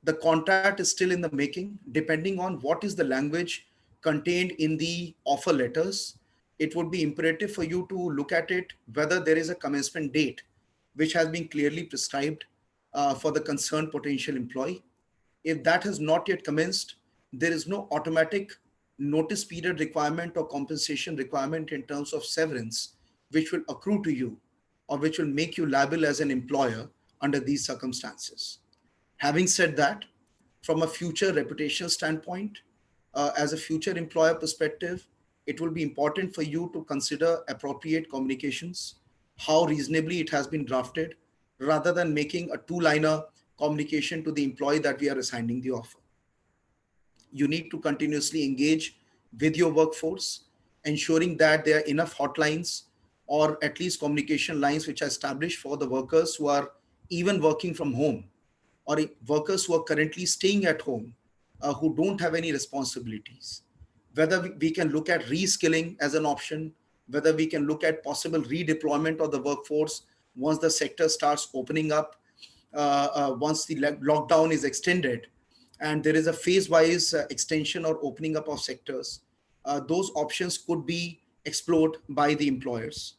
the contract is still in the making, depending on what is the language contained in the offer letters. It would be imperative for you to look at it whether there is a commencement date which has been clearly prescribed for the concerned potential employee. If that has not yet commenced, there is no automatic notice period requirement or compensation requirement in terms of severance, which will accrue to you or which will make you liable as an employer under these circumstances. Having said that, from a future reputational standpoint, as a future employer perspective, it will be important for you to consider appropriate communications, how reasonably it has been drafted, rather than making a two-liner communication to the employee that we are assigning the offer. You need to continuously engage with your workforce, ensuring that there are enough hotlines or at least communication lines which are established for the workers who are even working from home, or workers who are currently staying at home, who don't have any responsibilities. Whether we can look at reskilling as an option, whether we can look at possible redeployment of the workforce once the sector starts opening up, once the lockdown is extended, and there is a phase-wise extension or opening up of sectors. Those options could be explored by the employers.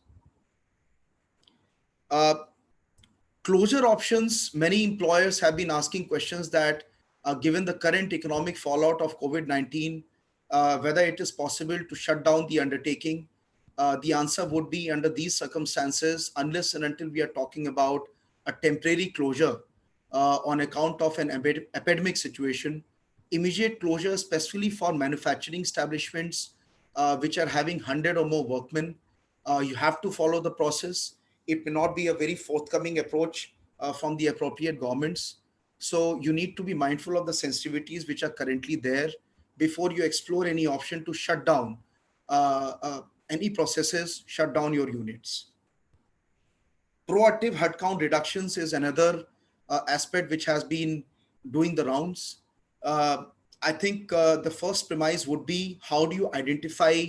Uh, Closure options, many employers have been asking questions that, given the current economic fallout of COVID-19, whether it is possible to shut down the undertaking. The answer would be under these circumstances, unless and until we are talking about a temporary closure on account of an epidemic situation, immediate closure, specifically for manufacturing establishments which are having 100 or more workmen, you have to follow the process. It may not be a very forthcoming approach from the appropriate governments. So you need to be mindful of the sensitivities which are currently there before you explore any option to shut down any processes, shut down your units. Proactive headcount reductions is another aspect which has been doing the rounds. Uh, I think the first premise would be, how do you identify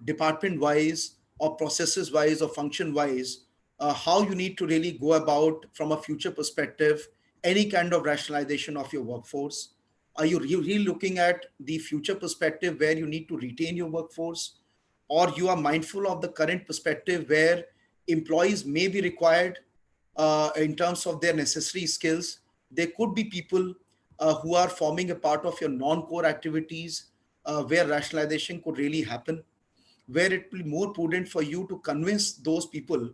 department wise or processes wise or function wise, how you need to really go about from a future perspective any kind of rationalization of your workforce? Are you really looking at the future perspective where you need to retain your workforce, or you are mindful of the current perspective where employees may be required in terms of their necessary skills? There could be people who are forming a part of your non-core activities where rationalization could really happen, where it will be more prudent for you to convince those people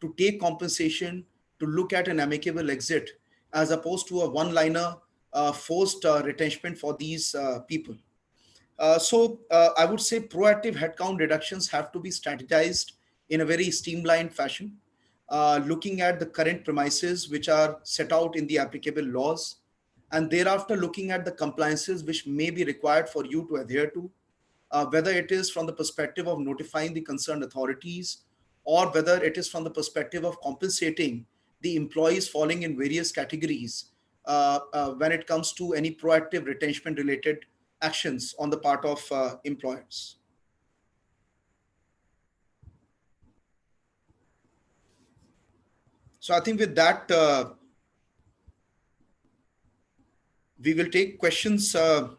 to take compensation, to look at an amicable exit, as opposed to a one-liner forced retrenchment for these people. I would say proactive headcount reductions have to be strategized in a very streamlined fashion, looking at the current premises which are set out in the applicable laws, and thereafter looking at the compliances which may be required for you to adhere to, whether it is from the perspective of notifying the concerned authorities, or whether it is from the perspective of compensating the employees falling in various categories when it comes to any proactive retention related actions on the part of employers. So I think with that, We will take questions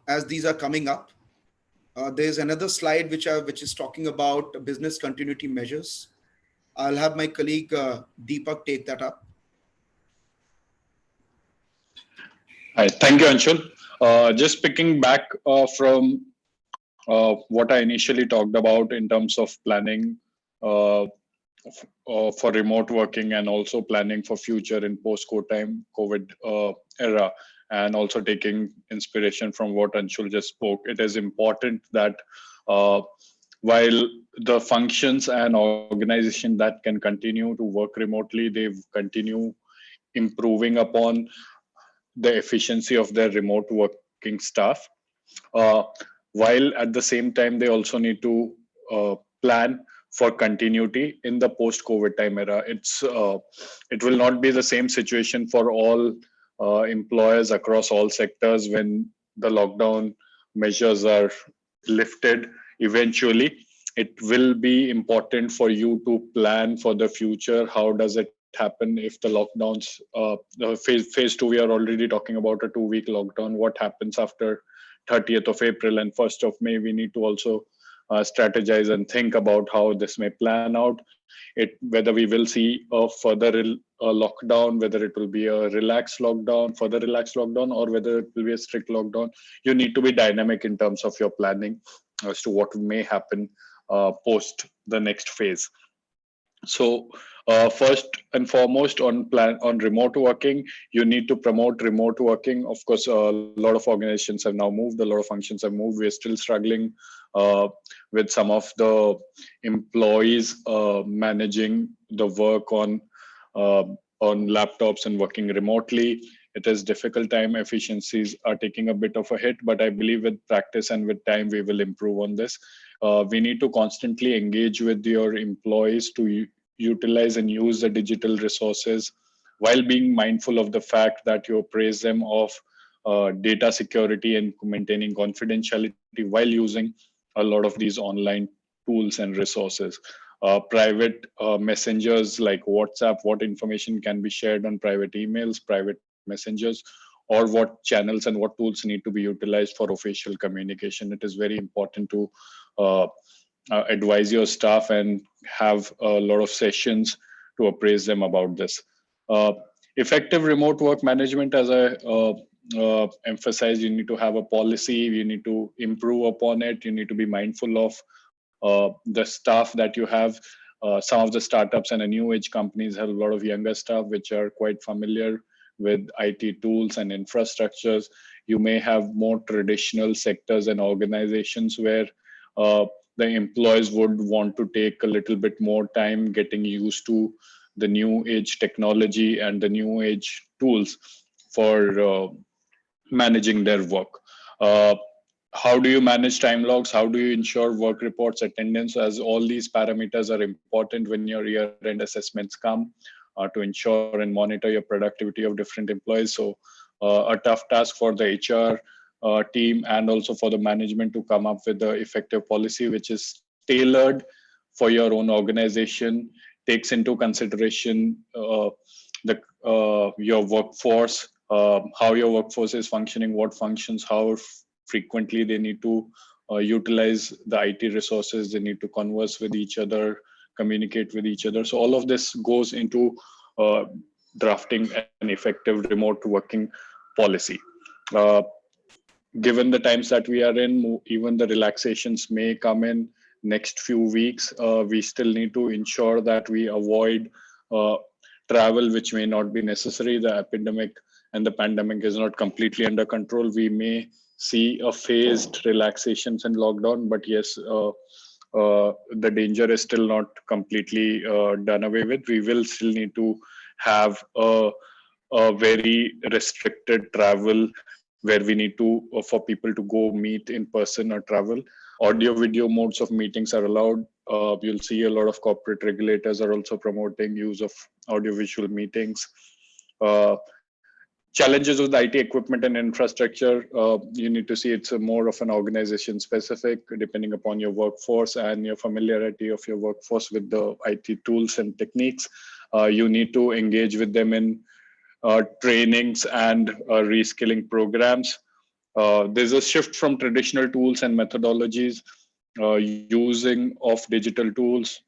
as these are coming up. There's another slide which is talking about business continuity measures. I'll have my colleague Deepak take that up.
Hi, thank you, Anshul. Just picking back from what I initially talked about in terms of planning for remote working and also planning for future in post-COVID era, and also taking inspiration from what Anshul just spoke. It is important that while the functions and organization that can continue to work remotely, they continue improving upon the efficiency of their remote working staff, uh, while at the same time they also need to plan for continuity in the post-COVID time era. It will not be the same situation for all employers across all sectors when the lockdown measures are lifted eventually. It will be important for you to plan for the future. How does it happen if the lockdowns, phase 2, we are already talking about a 2-week lockdown. What happens after 30th of April and 1st of May? We need to also strategize and think about how this may plan out. Whether we will see a further lockdown, whether it will be a further relaxed lockdown, or whether it will be a strict lockdown. You need to be dynamic in terms of your planning as to what may happen post the next phase. So first and foremost, on remote working, you need to promote remote working. Of course, a lot of organizations have now moved, a lot of functions have moved. We're still struggling with some of the employees managing the work on laptops and working remotely. It is difficult time. Efficiencies are taking a bit of a hit, but I believe with practice and with time, we will improve on this. We need to constantly engage with your employees to utilize and use the digital resources while being mindful of the fact that you appraise them of data security and maintaining confidentiality while using a lot of these online tools and resources. Private messengers like WhatsApp, what information can be shared on private emails, private messengers, or what channels and what tools need to be utilized for official communication. It is very important to advise your staff and have a lot of sessions to appraise them about this. Effective remote work management, as I emphasized, you need to have a policy, you need to improve upon it, you need to be mindful of the staff that you have. Some of the startups and the new age companies have a lot of younger staff which are quite familiar with IT tools and infrastructures. You may have more traditional sectors and organizations where the employees would want to take a little bit more time getting used to the new age technology and the new age tools for managing their work. How do you manage time logs? How do you ensure work reports, attendance? As all these parameters are important when your year-end assessments come to ensure and monitor your productivity of different employees. So a tough task for the HR team and also for the management to come up with the effective policy which is tailored for your own organization, takes into consideration your workforce, how your workforce is functioning, what functions, how frequently they need to utilize the IT resources, they need to converse with each other, communicate with each other. So all of this goes into drafting an effective remote working policy. Given the times that we are in, even the relaxations may come in next few weeks. We still need to ensure that we avoid travel which may not be necessary. The epidemic and the pandemic is not completely under control. We may see a phased relaxations and lockdown, but yes, the danger is still not completely done away with. We will still need to have a very restricted travel where we need to, for people to go meet in person or travel. Audio video modes of meetings are allowed. You'll see a lot of corporate regulators are also promoting use of audio visual meetings. Challenges with IT equipment and infrastructure, you need to see it's more of an organization specific, depending upon your workforce and your familiarity of your workforce with the IT tools and techniques. You need to engage with them in trainings and reskilling programs. There's a shift from traditional tools and methodologies. Using of digital tools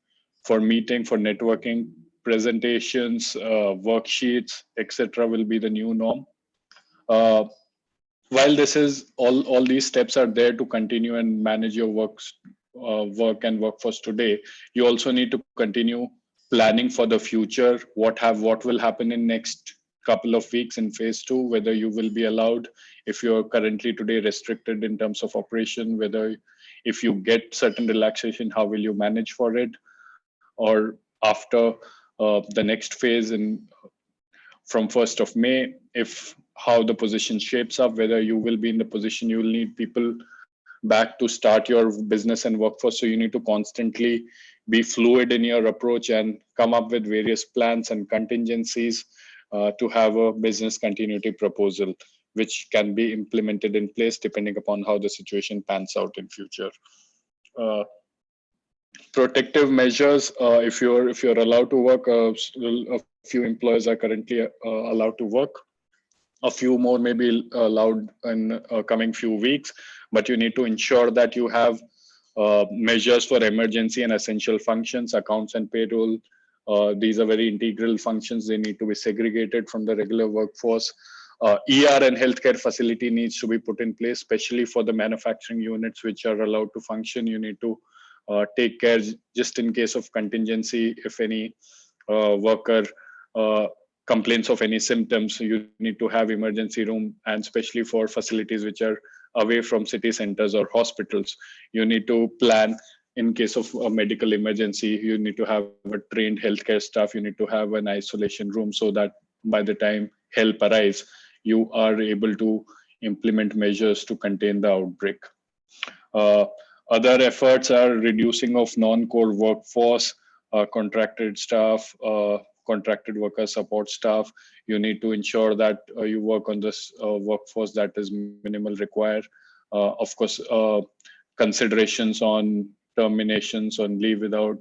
for meeting, for networking, presentations, worksheets, etc., will be the new norm. Uh, while this is all these steps are there to continue and manage your work and workforce today, you also need to continue planning for the future. What will happen in next couple of weeks in phase 2, whether you will be allowed, if you're currently today restricted in terms of operation, whether if you get certain relaxation, how will you manage for it, or after the next phase in from 1st of May, if how the position shapes up, whether you will be in the position you will need people back to start your business and workforce. So you need to constantly be fluid in your approach and come up with various plans and contingencies to have a business continuity proposal, which can be implemented in place depending upon how the situation pans out in future. Uh, Protective measures, if you're allowed to work, a few employees are currently allowed to work. A few more may be allowed in coming few weeks, but you need to ensure that you have measures for emergency and essential functions, accounts and payroll. These are very integral functions. They need to be segregated from the regular workforce. ER and healthcare facility needs to be put in place, especially for the manufacturing units which are allowed to function. You need to take care just in case of contingency. If any worker uh, complaints of any symptoms, you need to have emergency room, and especially for facilities which are away from city centers or hospitals, you need to plan in case of a medical emergency. You need to have a trained healthcare staff. You need to have an isolation room so that by the time help arrives, you are able to implement measures to contain the outbreak. Uh, Other efforts are reducing of non-core workforce, contracted staff, contracted worker support staff. You need to ensure that you work on this workforce that is minimal required. Of course, considerations on terminations on leave without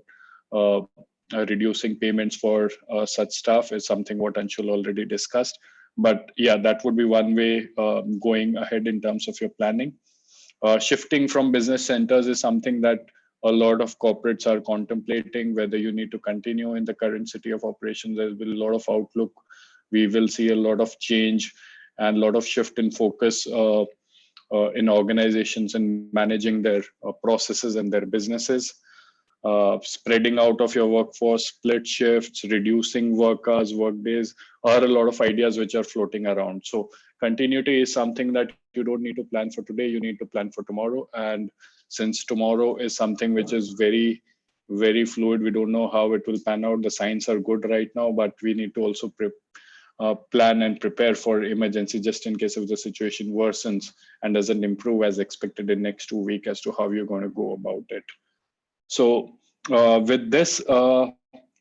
reducing payments for such staff is something what Anshul already discussed. But yeah, that would be one way going ahead in terms of your planning. Shifting from business centers is something that a lot of corporates are contemplating, whether you need to continue in the current city of operations. There's been a lot of outlook. We will see a lot of change and a lot of shift in focus in organizations and managing their processes and their businesses. Spreading out of your workforce, split shifts, reducing work hours, work days are a lot of ideas which are floating around. So continuity is something that you don't need to plan for today, you need to plan for tomorrow. And since tomorrow is something which is very, very fluid, we don't know how it will pan out. The signs are good right now, but we need to also plan and prepare for emergency just in case if the situation worsens and doesn't improve as expected in next 2 weeks as to how you're going to go about it. So with this,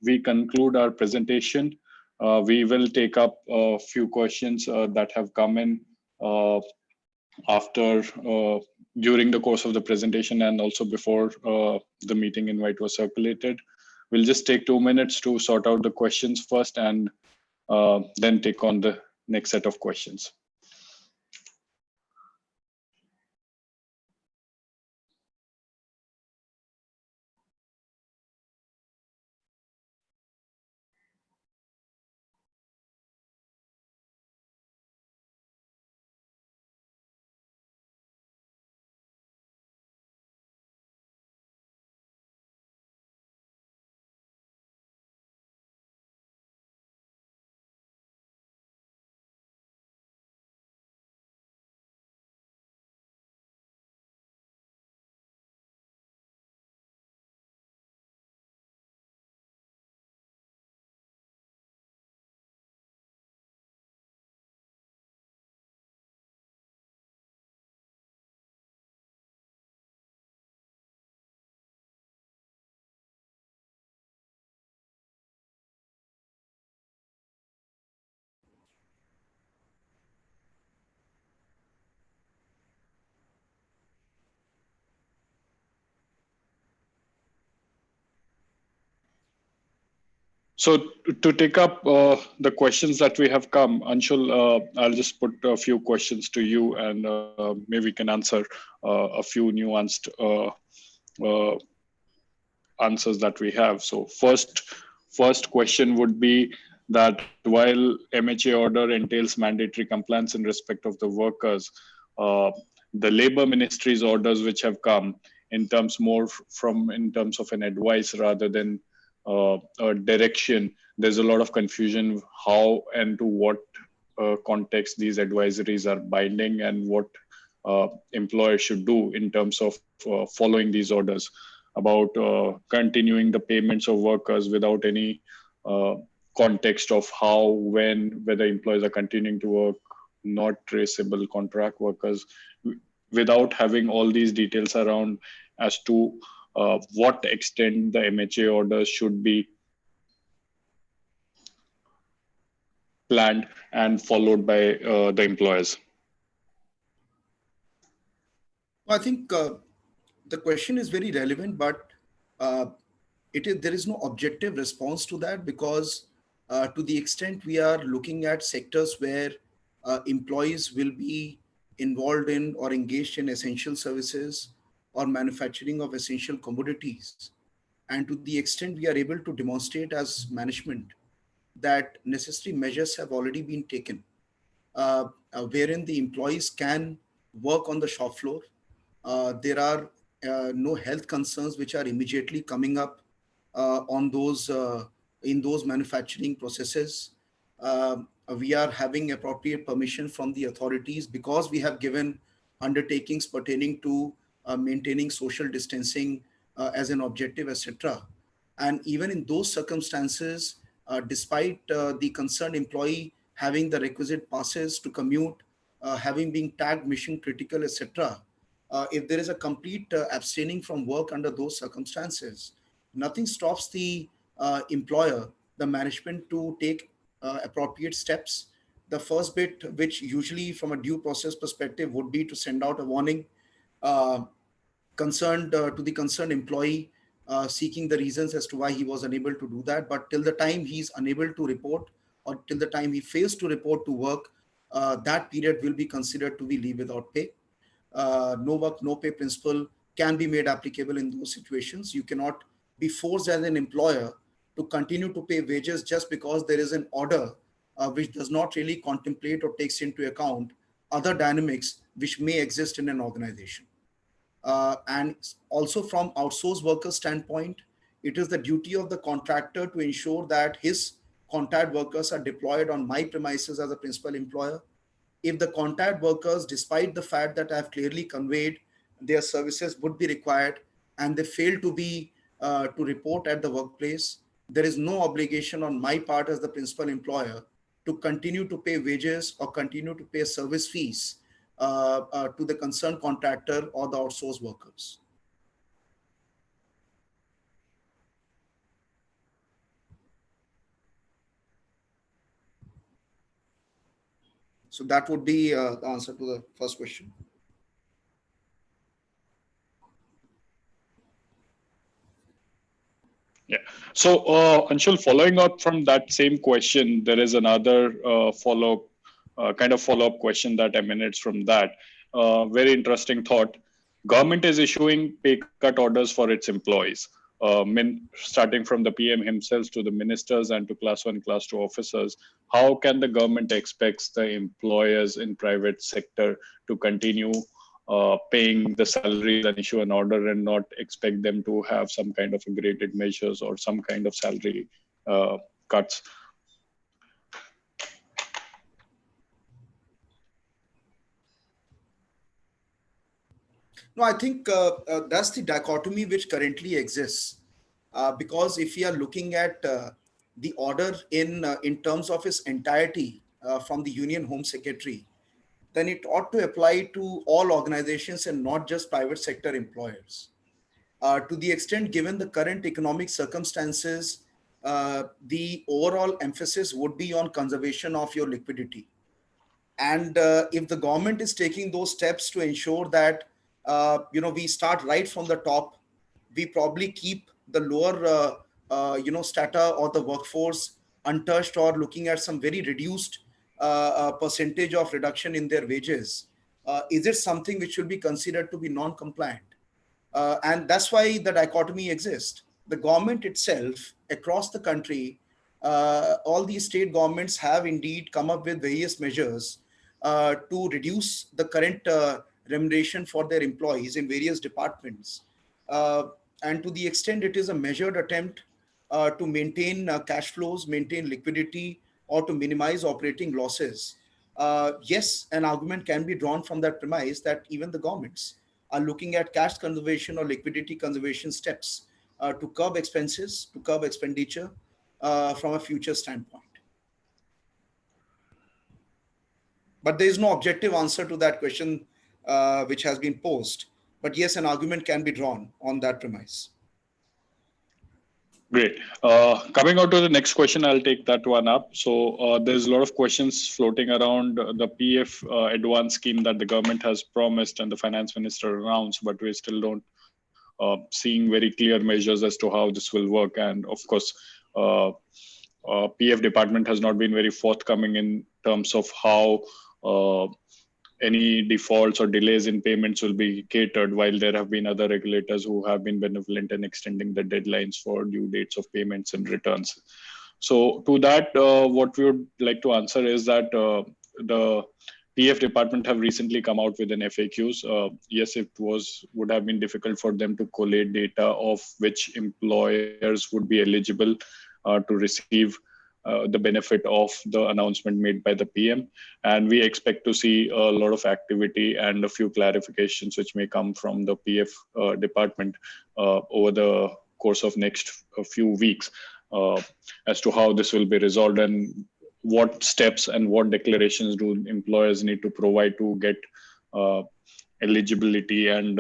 we conclude our presentation. We will take up a few questions that have come in after during the course of the presentation and also before the meeting invite was circulated. We'll just take 2 minutes to sort out the questions first and then take on the next set of questions. So to take up the questions that we have come, Anshul, I'll just put a few questions to you, and maybe we can answer a few nuanced uh, answers that we have. So first question would be that while MHA order entails mandatory compliance in respect of the workers, uh, the labor ministry's orders which have come in terms more from in terms of an advice rather than a direction, there's a lot of confusion how and to what context these advisories are binding and what employers should do in terms of following these orders about continuing the payments of workers without any uh, context of how, when, whether employees are continuing to work, not traceable contract workers, without having all these details around as to what extent the MHA orders should be planned and followed by the employers.
I think the question is very relevant, but uh, there is no objective response to that, because to the extent we are looking at sectors where employees will be involved in or engaged in essential services or manufacturing of essential commodities, and to the extent we are able to demonstrate as management that necessary measures have already been taken, wherein the employees can work on the shop floor. There are no health concerns which are immediately coming up on those in those manufacturing processes. We are having appropriate permission from the authorities because we have given undertakings pertaining to maintaining social distancing as an objective, etc. And even in those circumstances, despite the concerned employee having the requisite passes to commute, having been tagged mission critical, etc., if there is a complete abstaining from work under those circumstances, nothing stops the employer, the management, to take appropriate steps. The first bit, which usually from a due process perspective would be to send out a warning uh, concerned to the concerned employee, seeking the reasons as to why he was unable to do that. But till the time he's unable to report, or till the time he fails to report to work, that period will be considered to be leave without pay. No work, no pay principle can be made applicable in those situations. You cannot be forced as an employer to continue to pay wages just because there is an order which does not really contemplate or takes into account other dynamics which may exist in an organization. And also from outsourced worker standpoint, it is the duty of the contractor to ensure that his contract workers are deployed on my premises as a principal employer. If the contact workers, despite the fact that I've clearly conveyed their services would be required, and they fail to be to report at the workplace, there is no obligation on my part as the principal employer to continue to pay wages or continue to pay service fees to the concerned contractor or the outsourced workers. So that would be the answer to the first question.
Yeah. So, Anshul, following up from that same question, there is another follow-up question that emanates from that. Very interesting thought. Government is issuing pay cut orders for its employees, starting from the PM himself to the ministers and to class one, class two officers. How can the government expect the employers in private sector to continue paying the salaries and issue an order and not expect them to have some kind of graded measures or some kind of salary cuts?
No, I think that's the dichotomy which currently exists. Because if we are looking at the order in terms of its entirety from the Union Home Secretary, then it ought to apply to all organizations and not just private sector employers. To the extent given the current economic circumstances, the overall emphasis would be on conservation of your liquidity. And if the government is taking those steps to ensure that we start right from the top, we probably keep the lower strata or the workforce untouched, or looking at some very reduced percentage of reduction in their wages, is it something which should be considered to be non-compliant? And that's why the dichotomy exists. The government itself across the country, all these state governments have indeed come up with various measures to reduce the current remuneration for their employees in various departments. Uh, and to the extent it is a measured attempt to maintain cash flows, maintain liquidity, or to minimize operating losses. Yes, an argument can be drawn from that premise that even the governments are looking at cash conservation or liquidity conservation steps to curb expenses, to curb expenditure from a future standpoint. But there is no objective answer to that question which has been posed. But yes, an argument can be drawn on that premise.
Great. Coming on to the next question, I'll take that one up. So there's a lot of questions floating around the PF advance scheme that the government has promised and the finance minister announced, but we still don't seeing very clear measures as to how this will work. And of course, PF department has not been very forthcoming in terms of how any defaults or delays in payments will be catered, while there have been other regulators who have been benevolent in extending the deadlines for due dates of payments and returns. So to that, what we would like to answer is that the PF department have recently come out with an FAQs. Yes, it would have been difficult for them to collate data of which employers would be eligible to receive the benefit of the announcement made by the PM. And we expect to see a lot of activity and a few clarifications which may come from the PF department over the course of next few weeks as to how this will be resolved and what steps and what declarations do employers need to provide to get eligibility and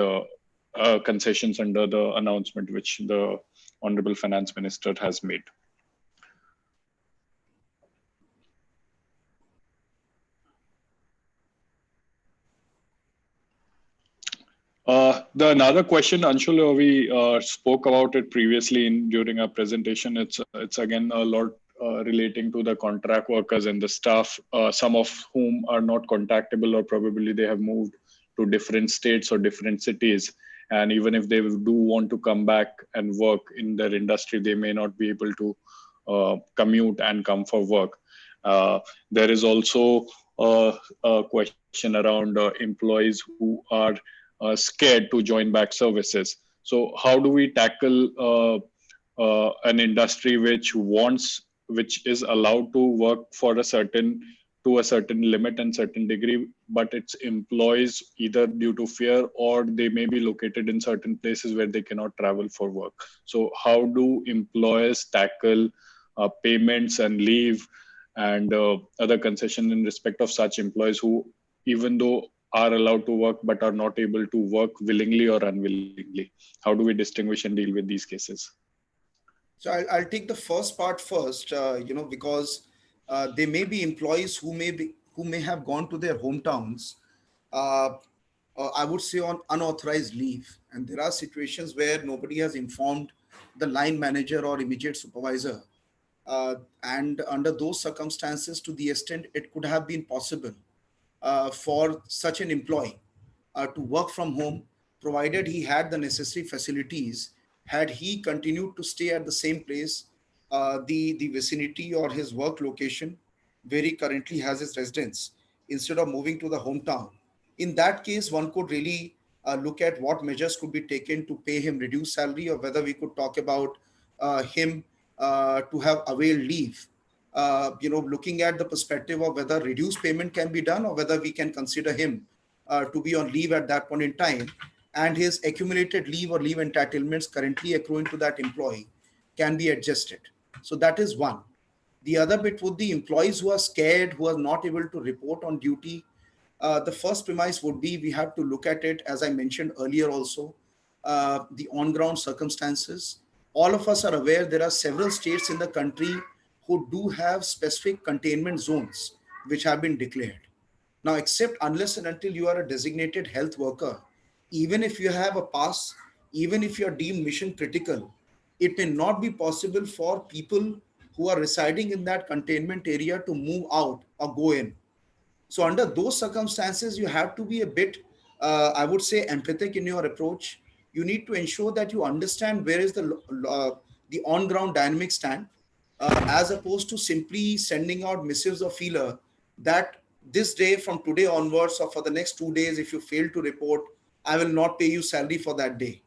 concessions under the announcement which the Honorable Finance Minister has made. The another question, Anshul, we spoke about it previously during our presentation. It's again a lot relating to the contract workers and the staff, some of whom are not contactable or probably they have moved to different states or different cities. And even if they do want to come back and work in their industry, they may not be able to commute and come for work. There is also a question around employees who are scared to join back services. So how do we tackle an industry which is allowed to work for a certain limit and certain degree, but its employees either due to fear or they may be located in certain places where they cannot travel for work. So how do employers tackle payments and leave and other concessions in respect of such employees who, even though are allowed to work but are not able to work willingly or unwillingly? How do we distinguish and deal with these cases?
So I'll take the first part first, because there may be employees who may have gone to their hometowns, uh, I would say on unauthorized leave, and there are situations where nobody has informed the line manager or immediate supervisor, and under those circumstances, to the extent it could have been possible for such an employee to work from home, provided he had the necessary facilities. Had he continued to stay at the same place, the vicinity or his work location where he currently has his residence, instead of moving to the hometown, in that case, one could really look at what measures could be taken to pay him reduced salary, or whether we could talk about him to have availed leave, looking at the perspective of whether reduced payment can be done or whether we can consider him to be on leave at that point in time, and his accumulated leave or leave entitlements currently accruing to that employee can be adjusted. So that is one. The other bit would be employees who are scared, who are not able to report on duty. The first premise would be we have to look at it, as I mentioned earlier also, the on-ground circumstances. All of us are aware there are several states in the country who do have specific containment zones which have been declared. Now, except unless and until you are a designated health worker, even if you have a pass, even if you are deemed mission critical, it may not be possible for people who are residing in that containment area to move out or go in. So under those circumstances, you have to be a bit, I would say, empathic in your approach. You need to ensure that you understand where is the on ground dynamic stand, as opposed to simply sending out missives or feeler that this day, from today onwards, or for the next 2 days, if you fail to report, I will not pay you salary for that day.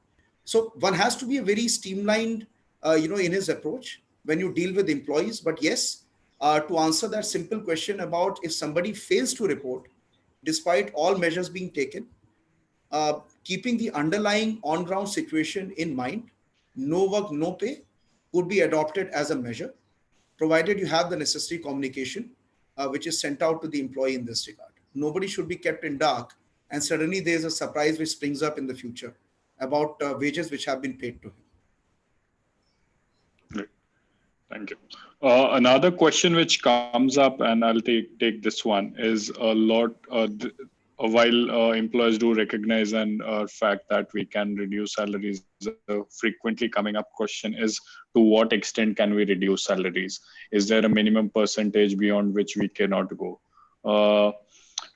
So one has to be a very streamlined, in his approach when you deal with employees. But yes, to answer that simple question about if somebody fails to report, despite all measures being taken, keeping the underlying on ground situation in mind, no work, no pay could be adopted as a measure, provided you have the necessary communication, which is sent out to the employee in this regard. Nobody should be kept in dark, and suddenly there's a surprise which springs up in the future about wages which have been paid to him.
Great. Thank you. Another question which comes up, and I'll take this one, is a lot. While employers do recognize and fact that we can reduce salaries, frequently coming up question is, to what extent can we reduce salaries? Is there a minimum percentage beyond which we cannot go?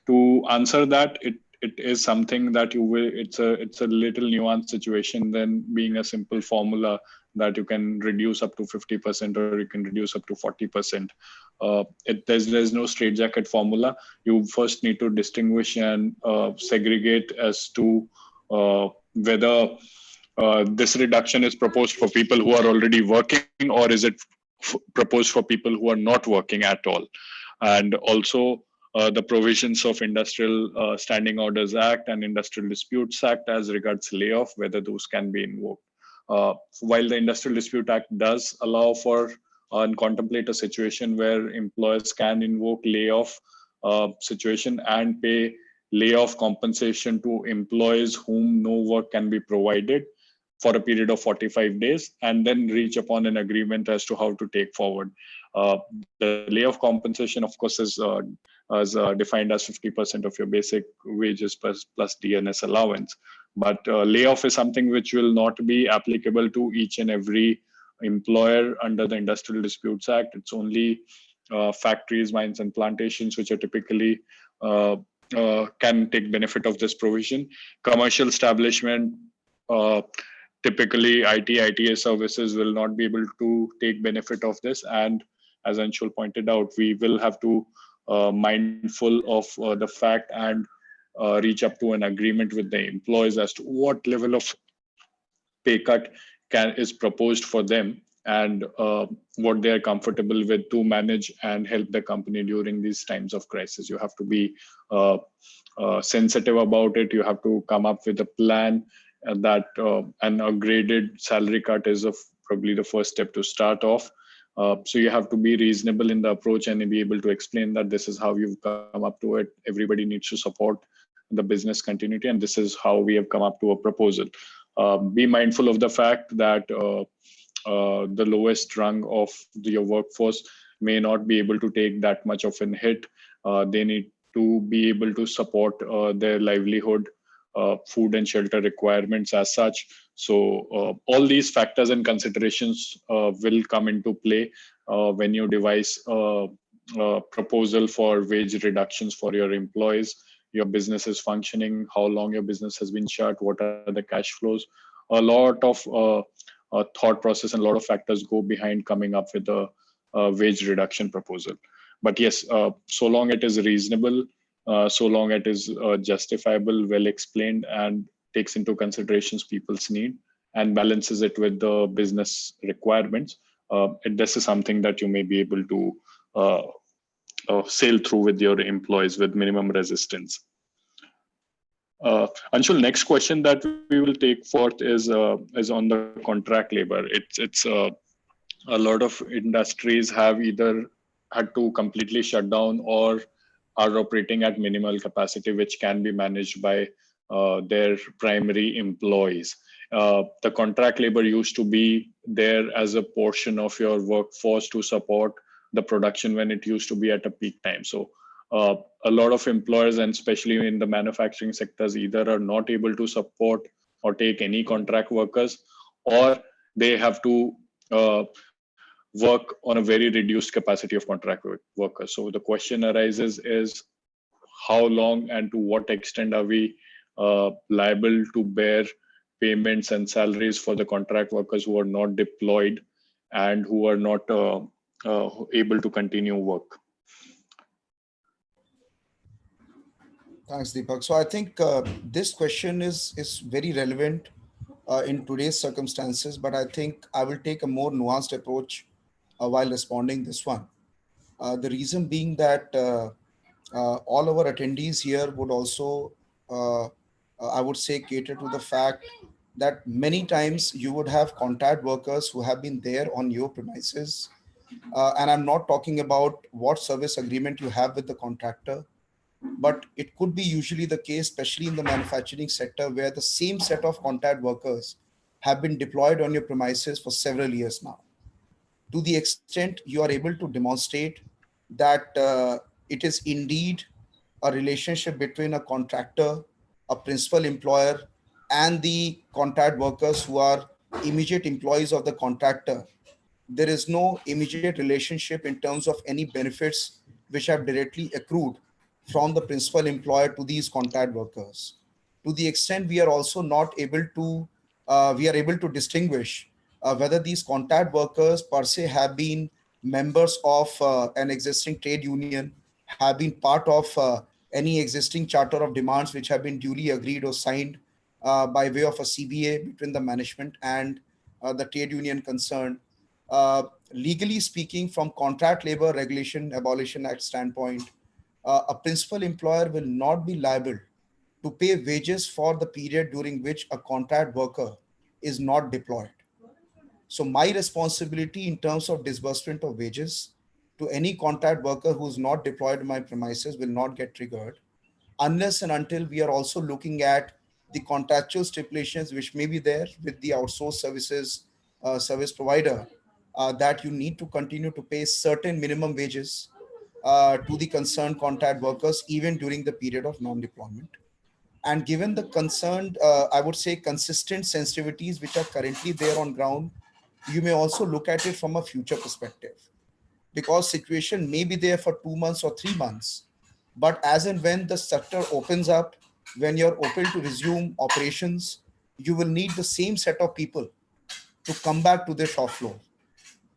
To answer that, it is something that you will. It's a little nuanced situation than being a simple formula that you can reduce up to 50% or you can reduce up to 40%. There's no straitjacket formula. You first need to distinguish and segregate as to whether this reduction is proposed for people who are already working, or is it proposed for people who are not working at all. And also the provisions of Industrial Standing Orders Act and Industrial Disputes Act as regards layoff, whether those can be invoked. While the Industrial Dispute Act does allow for and contemplate a situation where employers can invoke layoff situation and pay layoff compensation to employees whom no work can be provided for a period of 45 days, and then reach upon an agreement as to how to take forward. The layoff compensation, of course, is defined as 50% of your basic wages plus DNS allowance. But layoff is something which will not be applicable to each and every employer under the Industrial Disputes Act. It's only factories, mines, and plantations which are typically can take benefit of this provision. Commercial establishment, typically ITA services, will not be able to take benefit of this. And as Anshul pointed out, we will have to mindful of the fact and reach up to an agreement with the employees as to what level of pay cut is proposed for them, and what they are comfortable with to manage and help the company during these times of crisis. You have to be sensitive about it. You have to come up with a plan that and a graded salary cut is probably the first step to start off. So you have to be reasonable in the approach and be able to explain that this is how you've come up to it. Everybody needs to support the business continuity, and this is how we have come up to a proposal. Be mindful of the fact that the lowest rung of your workforce may not be able to take that much of an hit. They need to be able to support their livelihood, food and shelter requirements as such. So all these factors and considerations will come into play when you devise a proposal for wage reductions for your employees. Your business is functioning, how long your business has been shut, what are the cash flows. A lot of thought process and a lot of factors go behind coming up with a wage reduction proposal. But yes, so long it is reasonable, so long it is justifiable, well explained, and takes into considerations people's need and balances it with the business requirements, this is something that you may be able to sail through with your employees with minimum resistance. Anshul, next question that we will take forth is on the contract labor. It's a lot of industries have either had to completely shut down or are operating at minimal capacity, which can be managed by their primary employees. The contract labor used to be there as a portion of your workforce to support the production when it used to be at a peak time. So a lot of employers, and especially in the manufacturing sectors, either are not able to support or take any contract workers, or they have to work on a very reduced capacity of contract workers. So the question arises is how long and to what extent are we liable to bear payments and salaries for the contract workers who are not deployed and who are not able to continue work?
Thanks, Deepak. So I think this question is very relevant in today's circumstances, but I think I will take a more nuanced approach while responding this one. The reason being that all our attendees here would also, I would say, cater to the fact that many times you would have contract workers who have been there on your premises. And I'm not talking about what service agreement you have with the contractor, but it could be usually the case, especially in the manufacturing sector, where the same set of contract workers have been deployed on your premises for several years now. To the extent you are able to demonstrate that it is indeed a relationship between a contractor, a principal employer, and the contract workers who are immediate employees of the contractor, there is no immediate relationship in terms of any benefits which have directly accrued from the principal employer to these contract workers. To the extent we are also not able to, we are able to distinguish whether these contract workers per se have been members of an existing trade union, have been part of any existing charter of demands which have been duly agreed or signed by way of a CBA between the management and the trade union concerned. Legally speaking, from Contract Labor Regulation Abolition Act standpoint, a principal employer will not be liable to pay wages for the period during which a contract worker is not deployed. So my responsibility in terms of disbursement of wages to any contract worker who's not deployed in my premises will not get triggered unless and until we are also looking at the contractual stipulations which may be there with the outsourced services service provider, that you need to continue to pay certain minimum wages to the concerned contract workers even during the period of non-deployment. And given the concerned, I would say, consistent sensitivities which are currently there on ground, you may also look at it from a future perspective, because situation may be there for 2 months or 3 months, but as and when the sector opens up, when you're open to resume operations, you will need the same set of people to come back to the shop floor.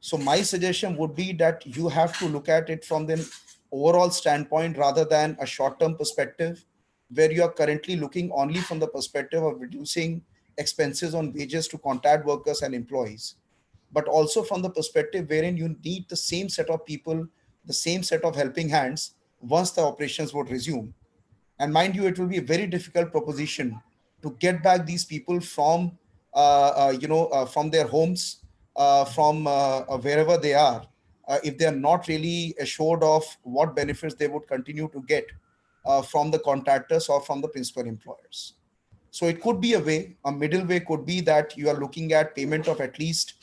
So my suggestion would be that you have to look at it from the overall standpoint rather than a short-term perspective, where you are currently looking only from the perspective of reducing expenses on wages to contract workers and employees, but also from the perspective wherein you need the same set of people, the same set of helping hands once the operations would resume. And mind you, it will be a very difficult proposition to get back these people from from their homes, from wherever they are, if they are not really assured of what benefits they would continue to get from the contractors or from the principal employers. So it could be a way, a middle way could be that you are looking at payment of at least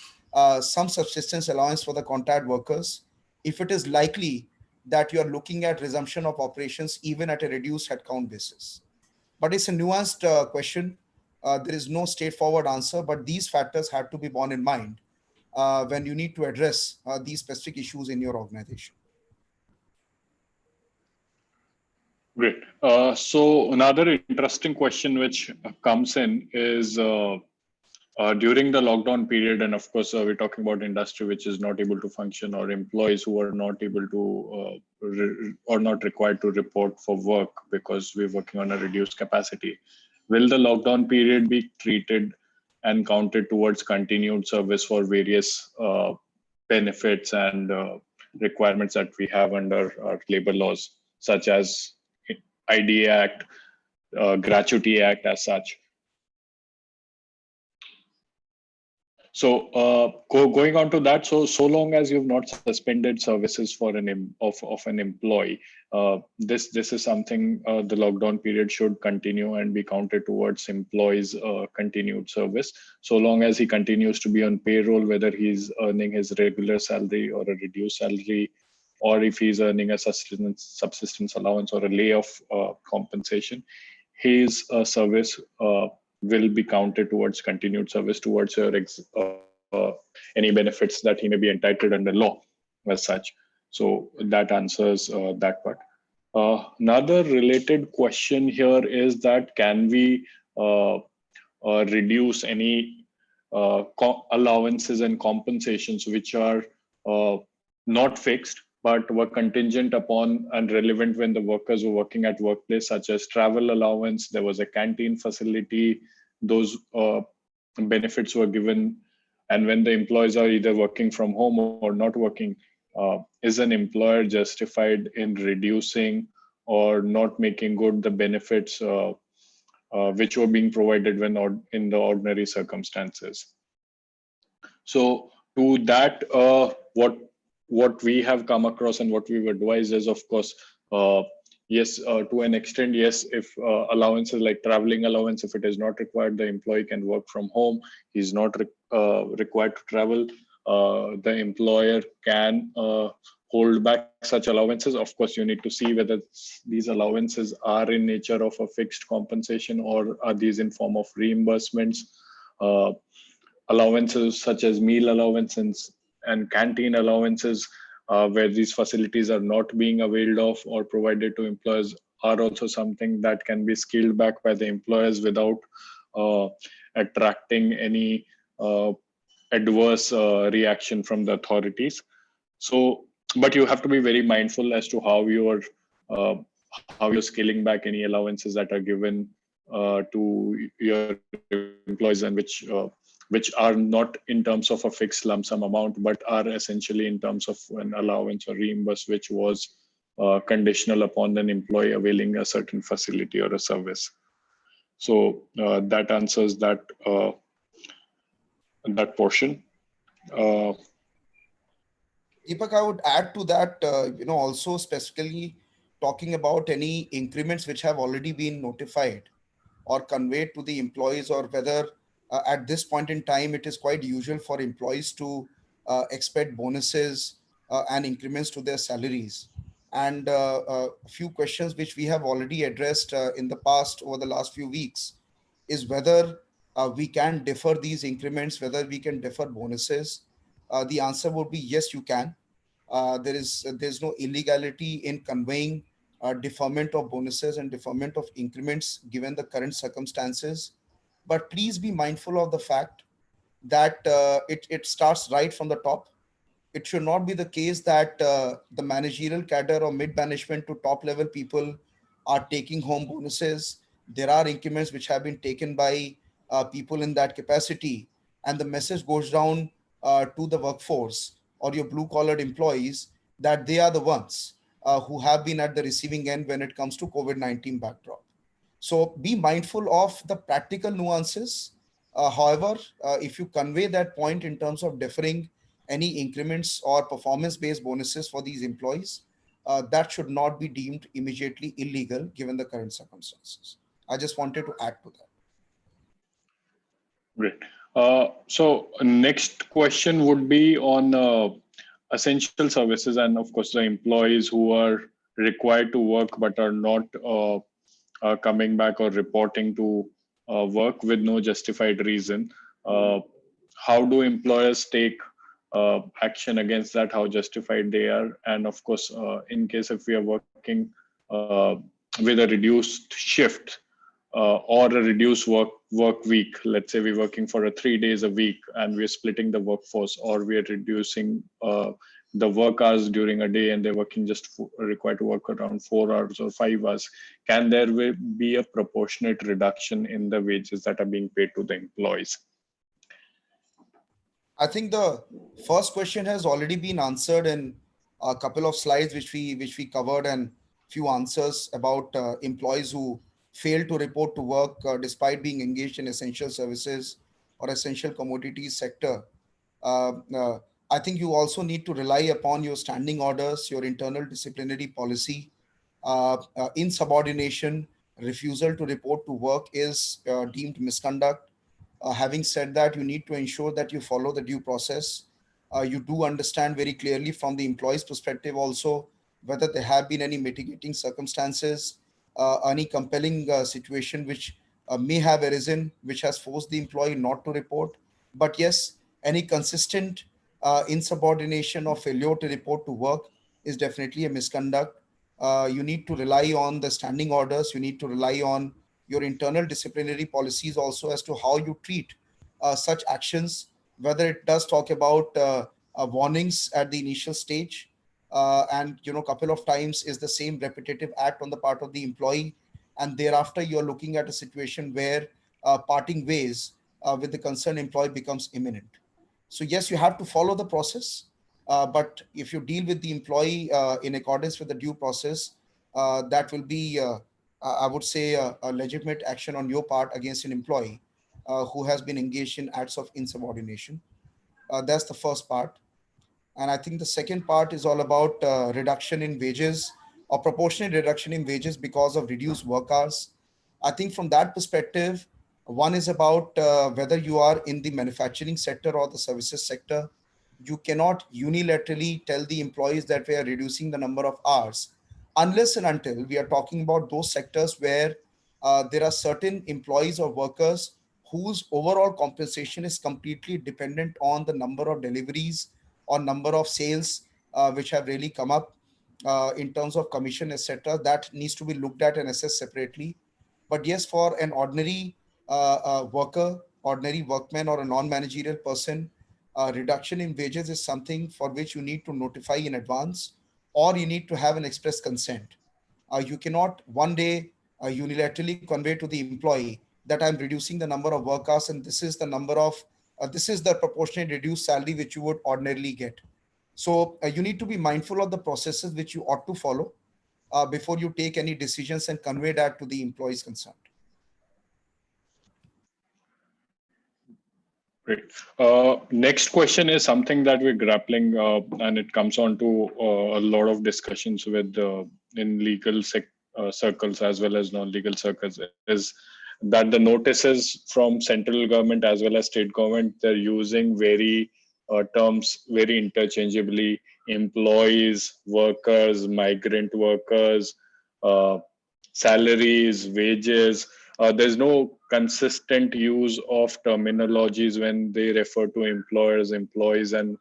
some subsistence allowance for the contract workers, if it is likely that you are looking at resumption of operations even at a reduced headcount basis. But it's a nuanced question. There is no straightforward answer, but these factors have to be borne in mind when you need to address these specific issues in your organization.
Great. So another interesting question which comes in is during the lockdown period, and of course, we're talking about industry which is not able to function, or employees who are not able to or not required to report for work because we're working on a reduced capacity. Will the lockdown period be treated and counted towards continued service for various benefits and requirements that we have under our labor laws, such as IDA Act, Gratuity Act as such? So going on to that, so long as you've not suspended services for of an employee, this is something the lockdown period should continue and be counted towards employees' continued service, so long as he continues to be on payroll, whether he's earning his regular salary or a reduced salary, or if he's earning a subsistence allowance or a layoff compensation, his service will be counted towards continued service towards your any benefits that he may be entitled under law as such. So that answers that part. Another related question here is that can we reduce any allowances and compensations which are not fixed but were contingent upon and relevant when the workers were working at workplace, such as travel allowance. There was a canteen facility. Those benefits were given. And when the employees are either working from home or not working, is an employer justified in reducing or not making good the benefits which were being provided when in the ordinary circumstances? So to that, what we have come across and what we've advised is, of course, yes, to an extent, yes, if allowances like traveling allowance, if it is not required, the employee can work from home. He's not required to travel. The employer can hold back such allowances. Of course, you need to see whether these allowances are in nature of a fixed compensation or are these in form of reimbursements. Allowances such as meal allowances and canteen allowances, where these facilities are not being availed of or provided to employers, are also something that can be scaled back by the employers without attracting any adverse reaction from the authorities. So, but you have to be very mindful as to how you're scaling back any allowances that are given to your employees and which are not in terms of a fixed lump sum amount, but are essentially in terms of an allowance or reimburse, which was conditional upon an employee availing a certain facility or a service. So that answers that that portion.
Deepak, I would add to that, also specifically talking about any increments which have already been notified or conveyed to the employees, or whether at this point in time it is quite usual for employees to expect bonuses and increments to their salaries. And a few questions which we have already addressed in the past over the last few weeks is whether we can defer these increments, whether we can defer bonuses. The answer would be yes, you can. There's no illegality in conveying deferment of bonuses and deferment of increments given the current circumstances. But please be mindful of the fact that it starts right from the top. It should not be the case that the managerial cadre or mid-management to top-level people are taking home bonuses. There are increments which have been taken by people in that capacity, and the message goes down to the workforce or your blue-collared employees that they are the ones who have been at the receiving end when it comes to COVID-19 backdrop. So be mindful of the practical nuances. However, if you convey that point in terms of deferring any increments or performance-based bonuses for these employees, that should not be deemed immediately illegal given the current circumstances. I just wanted to add to that.
Great. So next question would be on essential services, and of course the employees who are required to work but are not coming back or reporting to work with no justified reason. How do employers take action against that? How justified they are? And of course, in case if we are working with a reduced shift or a reduced work week, let's say we're working for 3 days a week and we're splitting the workforce, or we are reducing the work hours during a day and they're working just required to work around 4 hours or 5 hours, can there be a proportionate reduction in the wages that are being paid to the employees?
I think the first question has already been answered in a couple of slides which we covered, and few answers about employees who fail to report to work despite being engaged in essential services or essential commodities sector. Uh, uh, I think you also need to rely upon your standing orders, your internal disciplinary policy. Insubordination, refusal to report to work is deemed misconduct. Having said that, you need to ensure that you follow the due process. You do understand very clearly from the employee's perspective also whether there have been any mitigating circumstances, any compelling situation which may have arisen, which has forced the employee not to report. But yes, Any consistent insubordination or failure to report to work is definitely a misconduct. You need to rely on the standing orders. You need to rely on your internal disciplinary policies also as to how you treat such actions, whether it does talk about warnings at the initial stage, and couple of times is the same repetitive act on the part of the employee, and thereafter you're looking at a situation where parting ways with the concerned employee becomes imminent. So yes, you have to follow the process, but if you deal with the employee in accordance with the due process, that will be, I would say, a legitimate action on your part against an employee who has been engaged in acts of insubordination. That's the first part. And I think the second part is all about reduction in wages or proportionate reduction in wages because of reduced work hours. I think from that perspective, one is about whether you are in the manufacturing sector or the services sector. You cannot unilaterally tell the employees that we are reducing the number of hours unless and until we are talking about those sectors where there are certain employees or workers whose overall compensation is completely dependent on the number of deliveries or number of sales which have really come up in terms of commission, etc. That needs to be looked at and assessed separately. But yes, for an ordinary worker, ordinary workman, or a non-managerial person, reduction in wages is something for which you need to notify in advance, or you need to have an express consent. You cannot one day unilaterally convey to the employee that I'm reducing the number of work hours and this is the proportionate reduced salary which you would ordinarily get. So you need to be mindful of the processes which you ought to follow before you take any decisions and convey that to the employees concerned.
Great. Next question is something that we're grappling, and it comes on to a lot of discussions with in legal circles as well as non-legal circles, is that the notices from central government as well as state government, they're using very terms very interchangeably: employees, workers, migrant workers, uh, salaries, wages. There's no consistent use of terminologies when they refer to employers, employees, and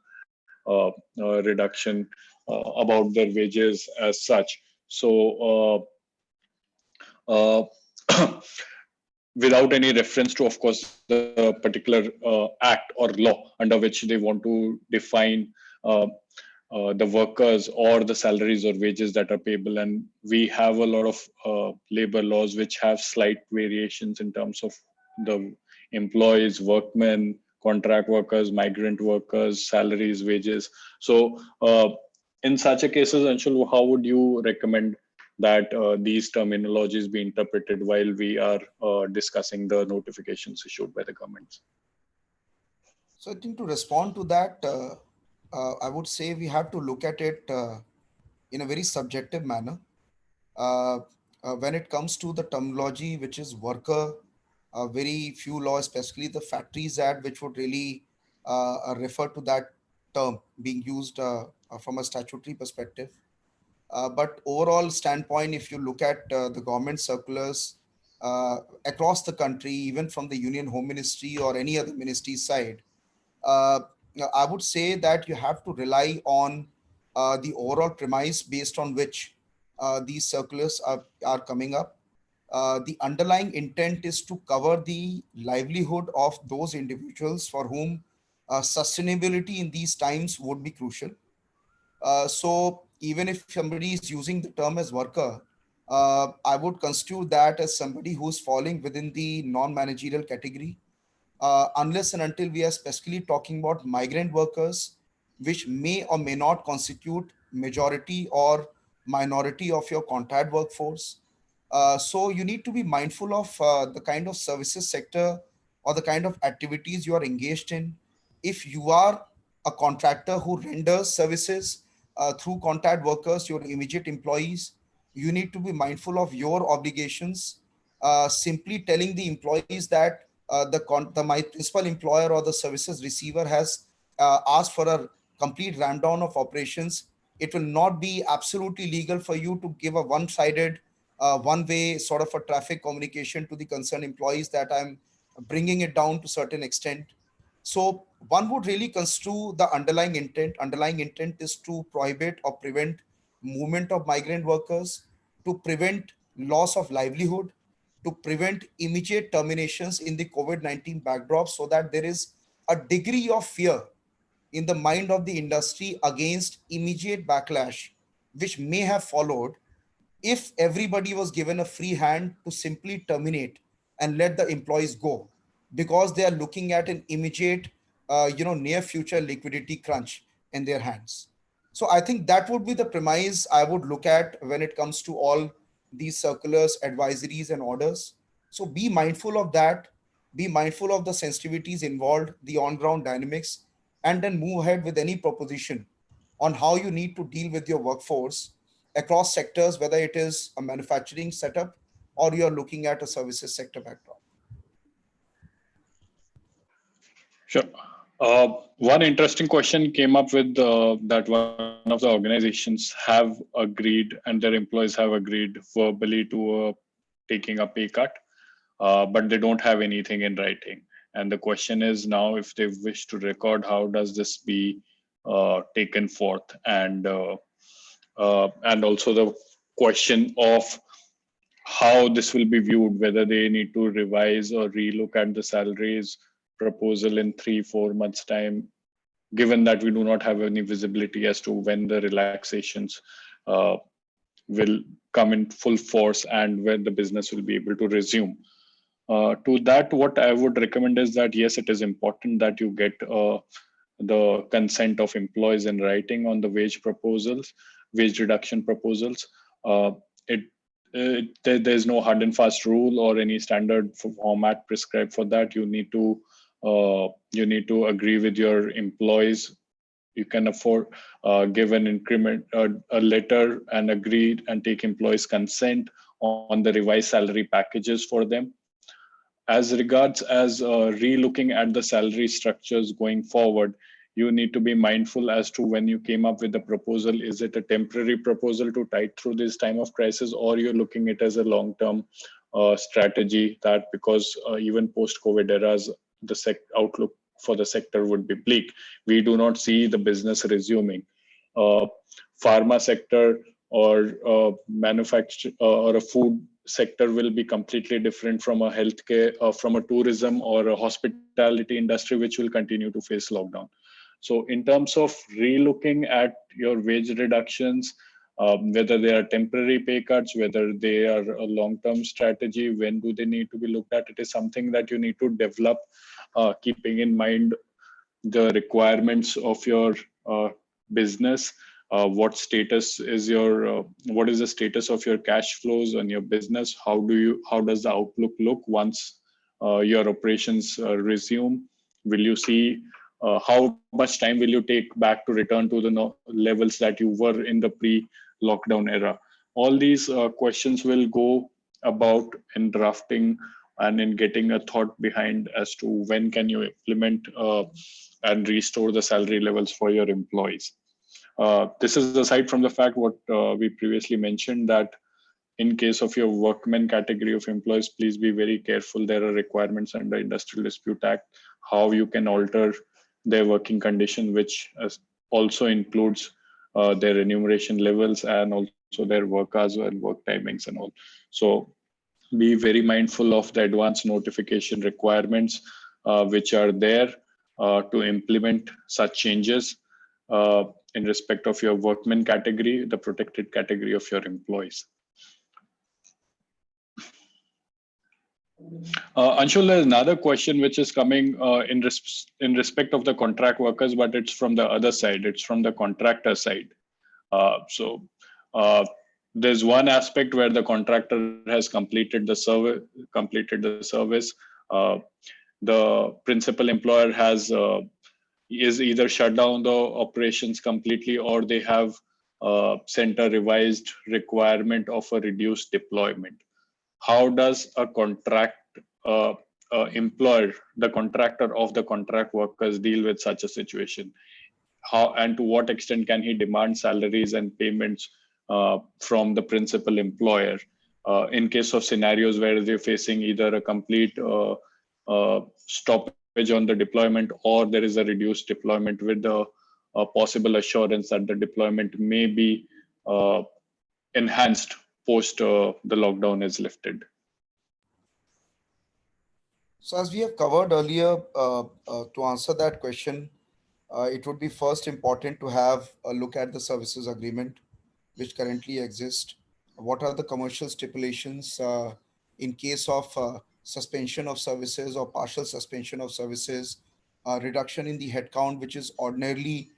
reduction about their wages as such. So, without any reference to, of course, the particular act or law under which they want to define uh, the workers or the salaries or wages that are payable. And we have a lot of labor laws which have slight variations in terms of the employees, workmen, contract workers, migrant workers, salaries, wages. So in such a cases, Anshul, how would you recommend that these terminologies be interpreted while we are discussing the notifications issued by the governments?
So I think to respond to that, I would say we have to look at it in a very subjective manner. Uh, when it comes to the terminology, which is worker, very few laws, especially the Factories Act, which would really refer to that term being used from a statutory perspective. But overall standpoint, if you look at the government circulars across the country, even from the Union Home Ministry or any other ministry side, uh, I would say that you have to rely on the overall premise based on which these circulars are coming up. The underlying intent is to cover the livelihood of those individuals for whom sustainability in these times would be crucial. So even if somebody is using the term as worker, I would constitute that as somebody who's falling within the non-managerial category, unless and until we are specifically talking about migrant workers, which may or may not constitute majority or minority of your contract workforce. So you need to be mindful of the kind of services sector or the kind of activities you are engaged in. If you are a contractor who renders services through contract workers, your immediate employees, you need to be mindful of your obligations. Simply telling the employees that my principal employer or the services receiver has asked for a complete rundown of operations, it will not be absolutely legal for you to give a one-sided, one-way sort of a traffic communication to the concerned employees that I'm bringing it down to certain extent. So one would really construe the underlying intent. Underlying intent is to prohibit or prevent movement of migrant workers, to prevent loss of livelihood, to prevent immediate terminations in the COVID-19 backdrop, so that there is a degree of fear in the mind of the industry against immediate backlash, which may have followed if everybody was given a free hand to simply terminate and let the employees go, because they are looking at an immediate near future liquidity crunch in their hands. So I think that would be the premise I would look at when it comes to all these circulars, advisories, and orders. So be mindful of that, be mindful of the sensitivities involved, the on ground dynamics, and then move ahead with any proposition on how you need to deal with your workforce across sectors, whether it is a manufacturing setup or you're looking at a services sector backdrop.
Sure. One interesting question came up with that one of the organizations have agreed and their employees have agreed verbally to taking a pay cut, but they don't have anything in writing. And the question is now, if they wish to record, how does this be taken forth? And also the question of how this will be viewed, whether they need to revise or relook at the salaries proposal in 3-4 months time, given that we do not have any visibility as to when the relaxations uh, will come in full force and when the business will be able to resume. To that, what I would recommend is that yes, it is important that you get the consent of employees in writing on the wage proposals, wage reduction proposals. Uh, it, there's no hard and fast rule or any standard format prescribed for that. You need to agree with your employees. You can afford give an increment, a letter, and agree and take employees' consent on the revised salary packages for them. As regards as re-looking at the salary structures going forward, you need to be mindful as to when you came up with the proposal, is it a temporary proposal to tide through this time of crisis, or you're looking at it as a long-term strategy that because even post-COVID eras, the outlook for the sector would be bleak. We do not see the business resuming. Uh, Pharma sector or manufacture or a food sector will be completely different from a healthcare, from a tourism or a hospitality industry, which will continue to face lockdown. So in terms of relooking at your wage reductions, whether they are temporary pay cuts, whether they are a long-term strategy, when do they need to be looked at, it is something that you need to develop, keeping in mind the requirements of your business. What status is what is the status of your cash flows on your business? How does the outlook look once your operations resume? Will you see how much time will you take back to return to the levels that you were in the pre-lockdown era? All these questions will go about in drafting and in getting a thought behind as to when can you implement and restore the salary levels for your employees. This is aside from the fact what we previously mentioned, that in case of your workmen category of employees, please be very careful. There are requirements under Industrial Dispute Act, how you can alter their working condition, which also includes their remuneration levels and also their work hours and work timings and all. So be very mindful of the advance notification requirements which are there to implement such changes in respect of your workmen category, the protected category of your employees. Anshul, there's another question which is coming in respect of the contract workers, but it's from the other side. It's from the contractor side. So there's one aspect where the contractor has completed the service. The principal employer is either shut down the operations completely, or they have sent a revised requirement of a reduced deployment. How does a employer, the contractor of the contract workers, deal with such a situation? How and to what extent can he demand salaries and payments from the principal employer in case of scenarios where they're facing either a complete stoppage on the deployment, or there is a reduced deployment with a possible assurance that the deployment may be enhanced post the lockdown is lifted.
So, as we have covered earlier, to answer that question, it would be first important to have a look at the services agreement which currently exist. What are the commercial stipulations in case of suspension of services or partial suspension of services, reduction in the headcount which is ordinarily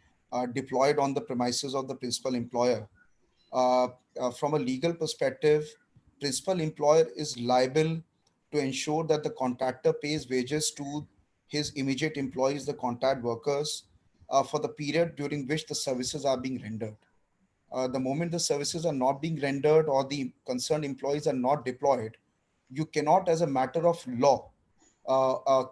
deployed on the premises of the principal employer. uh, from a legal perspective, principal employer is liable to ensure that the contractor pays wages to his immediate employees, the contract workers, for the period during which the services are being rendered. The moment the services are not being rendered or the concerned employees are not deployed, you cannot, as a matter of law,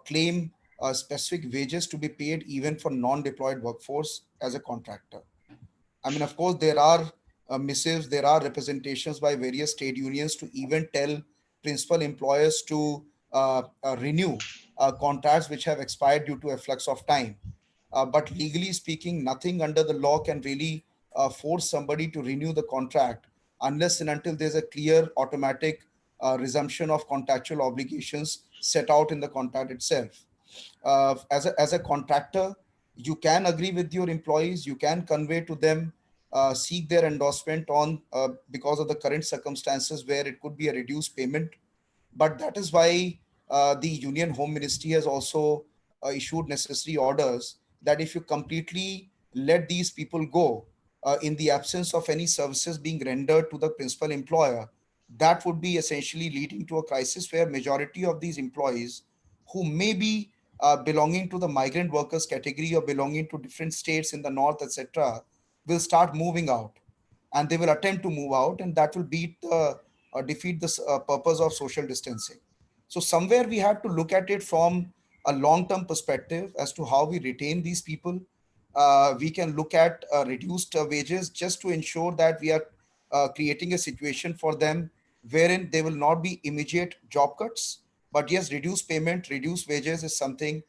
claim specific wages to be paid even for non-deployed workforce as a contractor. I mean, of course, there are missives, there are representations by various trade unions to even tell principal employers to renew contracts which have expired due to a flux of time. But legally speaking, nothing under the law can really force somebody to renew the contract unless and until there's a clear automatic resumption of contractual obligations set out in the contract itself. As a contractor, you can agree with your employees, you can convey to them, seek their endorsement on because of the current circumstances where it could be a reduced payment. But that is why the Union Home Ministry has also issued necessary orders that if you completely let these people go in the absence of any services being rendered to the principal employer, that would be essentially leading to a crisis where majority of these employees who may be belonging to the migrant workers category or belonging to different states in the north, etc., will start moving out, and they will attempt to move out, and that will beat the defeat the purpose of social distancing. So somewhere we have to look at it from a long-term perspective as to how we retain these people. We can look at reduced wages just to ensure that we are creating a situation for them wherein there will not be immediate job cuts, but yes, reduced payment, reduced wages is something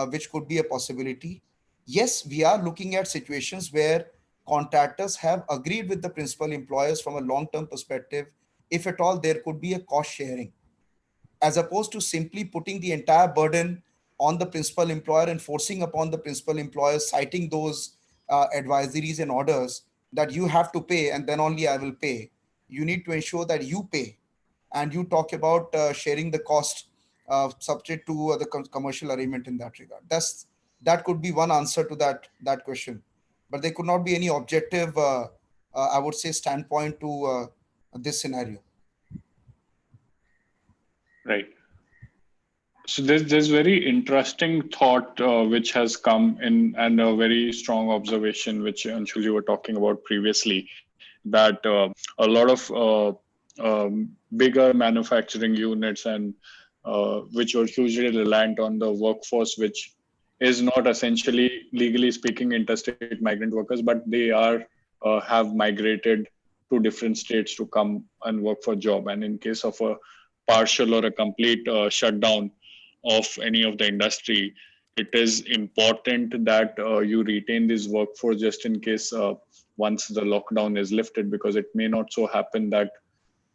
which could be a possibility. Yes, we are looking at situations where contractors have agreed with the principal employers from a long-term perspective, if at all there could be a cost sharing, as opposed to simply putting the entire burden on the principal employer and forcing upon the principal employer, citing those advisories and orders that you have to pay and then only I will pay. You need to ensure that you pay, and you talk about sharing the cost subject to the commercial arrangement in that regard. That could be one answer to that question, but there could not be any objective, I would say, standpoint to this scenario.
Right. So there's very interesting thought which has come in, and a very strong observation which Anshul you were talking about previously, that a lot of bigger manufacturing units and which are hugely reliant on the workforce, which is not essentially legally speaking interstate migrant workers, but they are have migrated to different states to come and work for job. And in case of a partial or a complete shutdown of any of the industry, it is important that you retain this workforce just in case once the lockdown is lifted, because it may not so happen that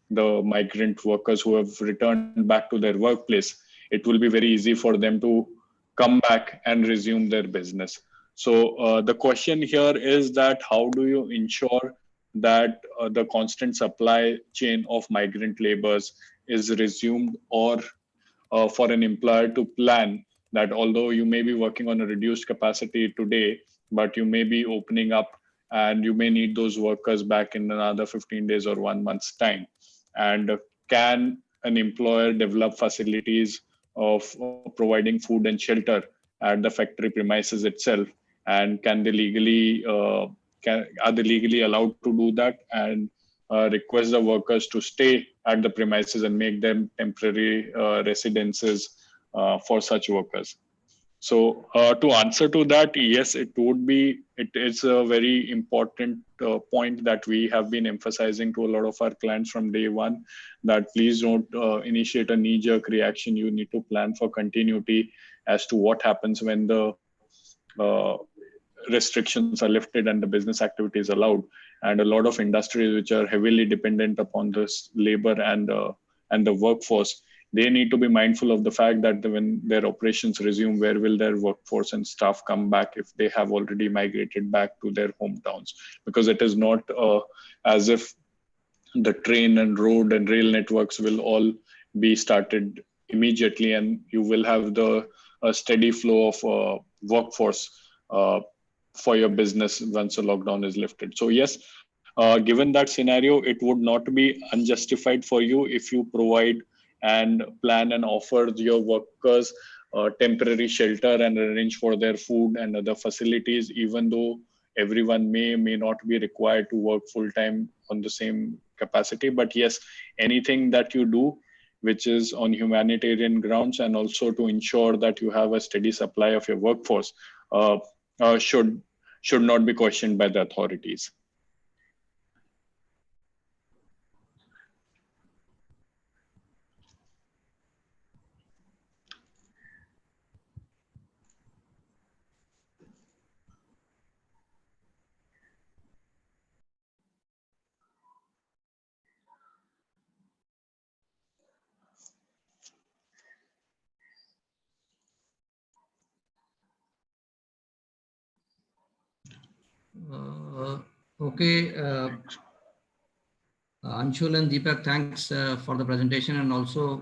the migrant workers who have returned back to their workplace, it will be very easy for them to come back and resume their business. So the question here is that how do you ensure that the constant supply chain of migrant labors is resumed, or for an employer to plan that although you may be working on a reduced capacity today, but you may be opening up and you may need those workers back in another 15 days or 1 month's time. And can an employer develop facilities of providing food and shelter at the factory premises itself? And can they legally are they legally allowed to do that and request the workers to stay at the premises and make them temporary residences for such workers? So to answer to that, yes, it is a very important point that we have been emphasizing to a lot of our clients from day one, that please don't initiate a knee-jerk reaction. You need to plan for continuity. as to what happens when the uh, restrictions are lifted and the business activity is allowed. And a lot of industries which are heavily dependent upon this labor and the workforce, they need to be mindful of the fact that when their operations resume, where will their workforce and staff come back if they have already migrated back to their hometowns? Because it is not as if the train and road and rail networks will all be started immediately, and you will have the a steady flow of workforce uh, for your business once the lockdown is lifted. So yes, given that scenario, it would not be unjustified for you if you provide and plan and offer your workers temporary shelter and arrange for their food and other facilities, even though everyone may not be required to work full time on the same capacity. But yes, anything that you do which is on humanitarian grounds and also to ensure that you have a steady supply of your workforce uh, should not be questioned by the authorities.
Uh, okay, Anshul and Deepak, thanks for the presentation and also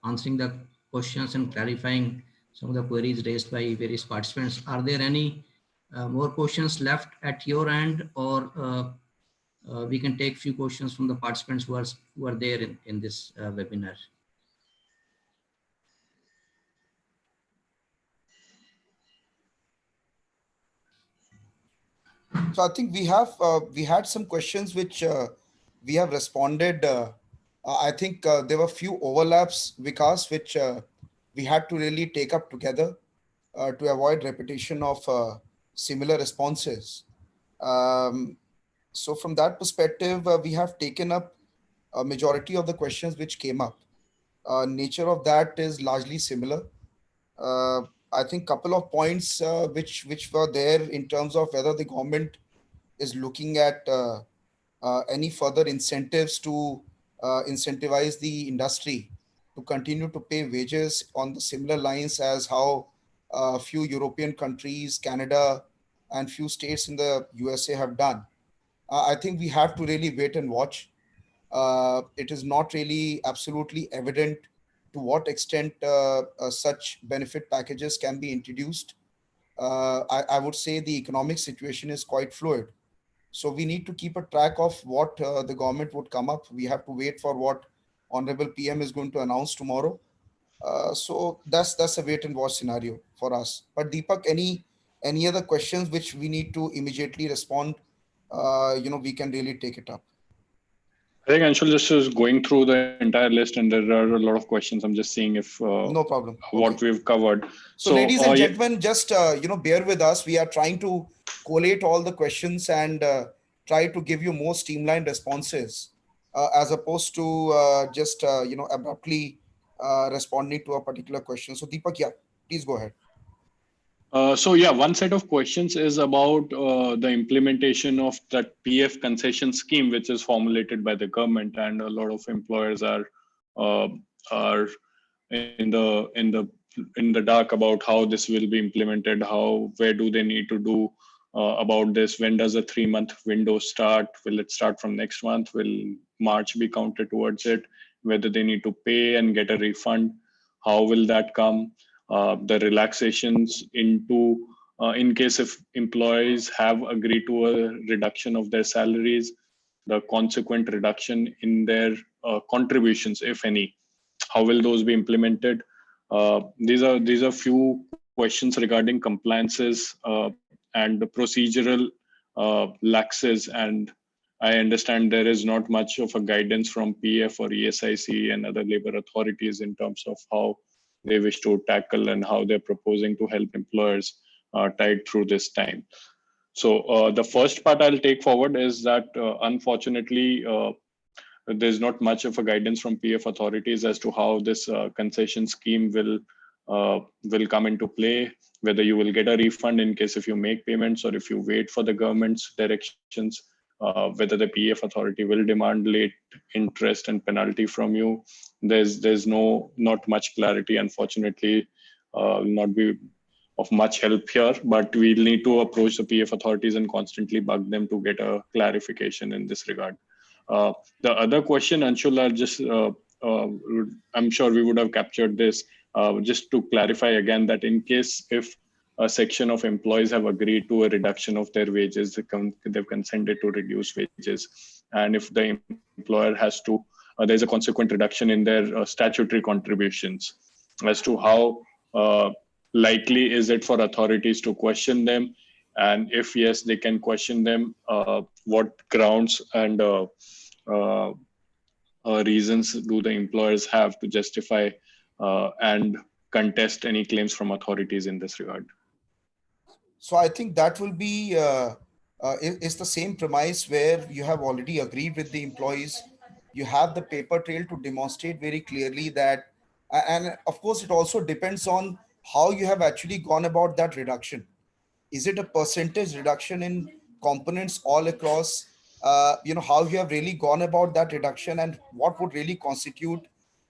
answering the questions and clarifying some of the queries raised by various participants. Are there any more questions left at your end, or we can take few questions from the participants who are there in this webinar?
So I think we had some questions which we have responded. I think there were few overlaps, Vikas, which we had to really take up together to avoid repetition of similar responses. Um, so from that perspective, we have taken up a majority of the questions which came up. Nature of that is largely similar. Uh, I think couple of points which were there in terms of whether the government is looking at any further incentives to incentivize the industry to continue to pay wages on the similar lines as how a few European countries, Canada, and few states in the USA have done. I think we have to really wait and watch. It is not really absolutely evident to what extent such benefit packages can be introduced. I would say the economic situation is quite fluid. So we need to keep a track of what the government would come up. We have to wait for what Honorable PM is going to announce tomorrow. So that's a wait and watch scenario for us. But Deepak, any other questions which we need to immediately respond? We can really take it up.
I think Anshul just is going through the entire list, and there are a lot of questions. I'm just seeing if
No problem.
what
Okay.
we've covered.
So, ladies and gentlemen, just bear with us. We are trying to collate all the questions and try to give you more streamlined responses as opposed to just abruptly responding to a particular question. So, Deepak, yeah, please go ahead.
So yeah, one set of questions is about the implementation of that PF concession scheme, which is formulated by the government, and a lot of employers uh, are in the dark about how this will be implemented. Where do they need to do about this? When does a 3-month window start? Will it start from next month? Will March be counted towards it? Whether they need to pay and get a refund? How will that come? The relaxations in case if employees have agreed to a reduction of their salaries, the consequent reduction in their contributions, if any, how will those be implemented? These are few questions regarding compliances and the procedural laxes, and I understand there is not much of a guidance from PF or ESIC and other labor authorities in terms of how they wish to tackle and how they're proposing to help employers tide through this time. So the first part I'll take forward is that unfortunately there's not much of a guidance from PF authorities as to how this concession scheme will will come into play, whether you will get a refund in case if you make payments or if you wait for the government's directions, whether the PF authority will demand late interest and penalty from you. There's not much clarity, unfortunately. Will not be of much help here, but we'll need to approach the PF authorities and constantly bug them to get a clarification in this regard. The other question, Anshul, I'm sure we would have captured this. Just to clarify again, that in case if a section of employees have agreed to a reduction of their wages, they've consented to reduce wages, and if the employer has to, there's a consequent reduction in their statutory contributions, as to how likely is it for authorities to question them, and if yes, they can question them, what grounds and reasons do the employers have to justify and contest any claims from authorities in this regard?
So I think that will be is the same premise where you have already agreed with the employees. You have the paper trail to demonstrate very clearly that, and of course, it also depends on how you have actually gone about that reduction. Is it a percentage reduction in components all across? How you have really gone about that reduction and what would really constitute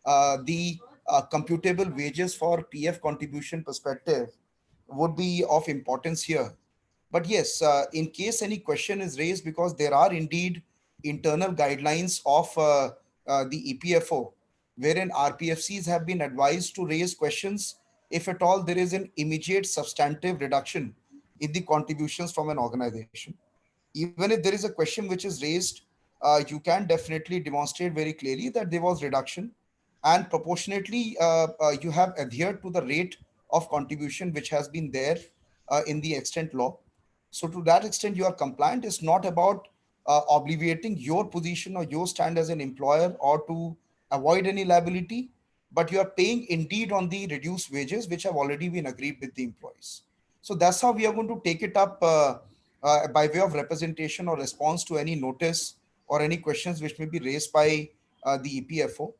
the computable wages for PF contribution perspective would be of importance here. But yes, in case any question is raised, because there are indeed internal guidelines of the EPFO, wherein RPFCs have been advised to raise questions if at all there is an immediate substantive reduction in the contributions from an organization. Even if there is a question which is raised, you can definitely demonstrate very clearly that there was reduction, and proportionately you have adhered to the rate of contribution which has been there in the extent law. So to that extent, you are compliant. It's not about obliviating your position or your stand as an employer or to avoid any liability, but you are paying indeed on the reduced wages which have already been agreed with the employees. So that's how we are going to take it up by way of representation or response to any notice or any questions which may be raised by the EPFO.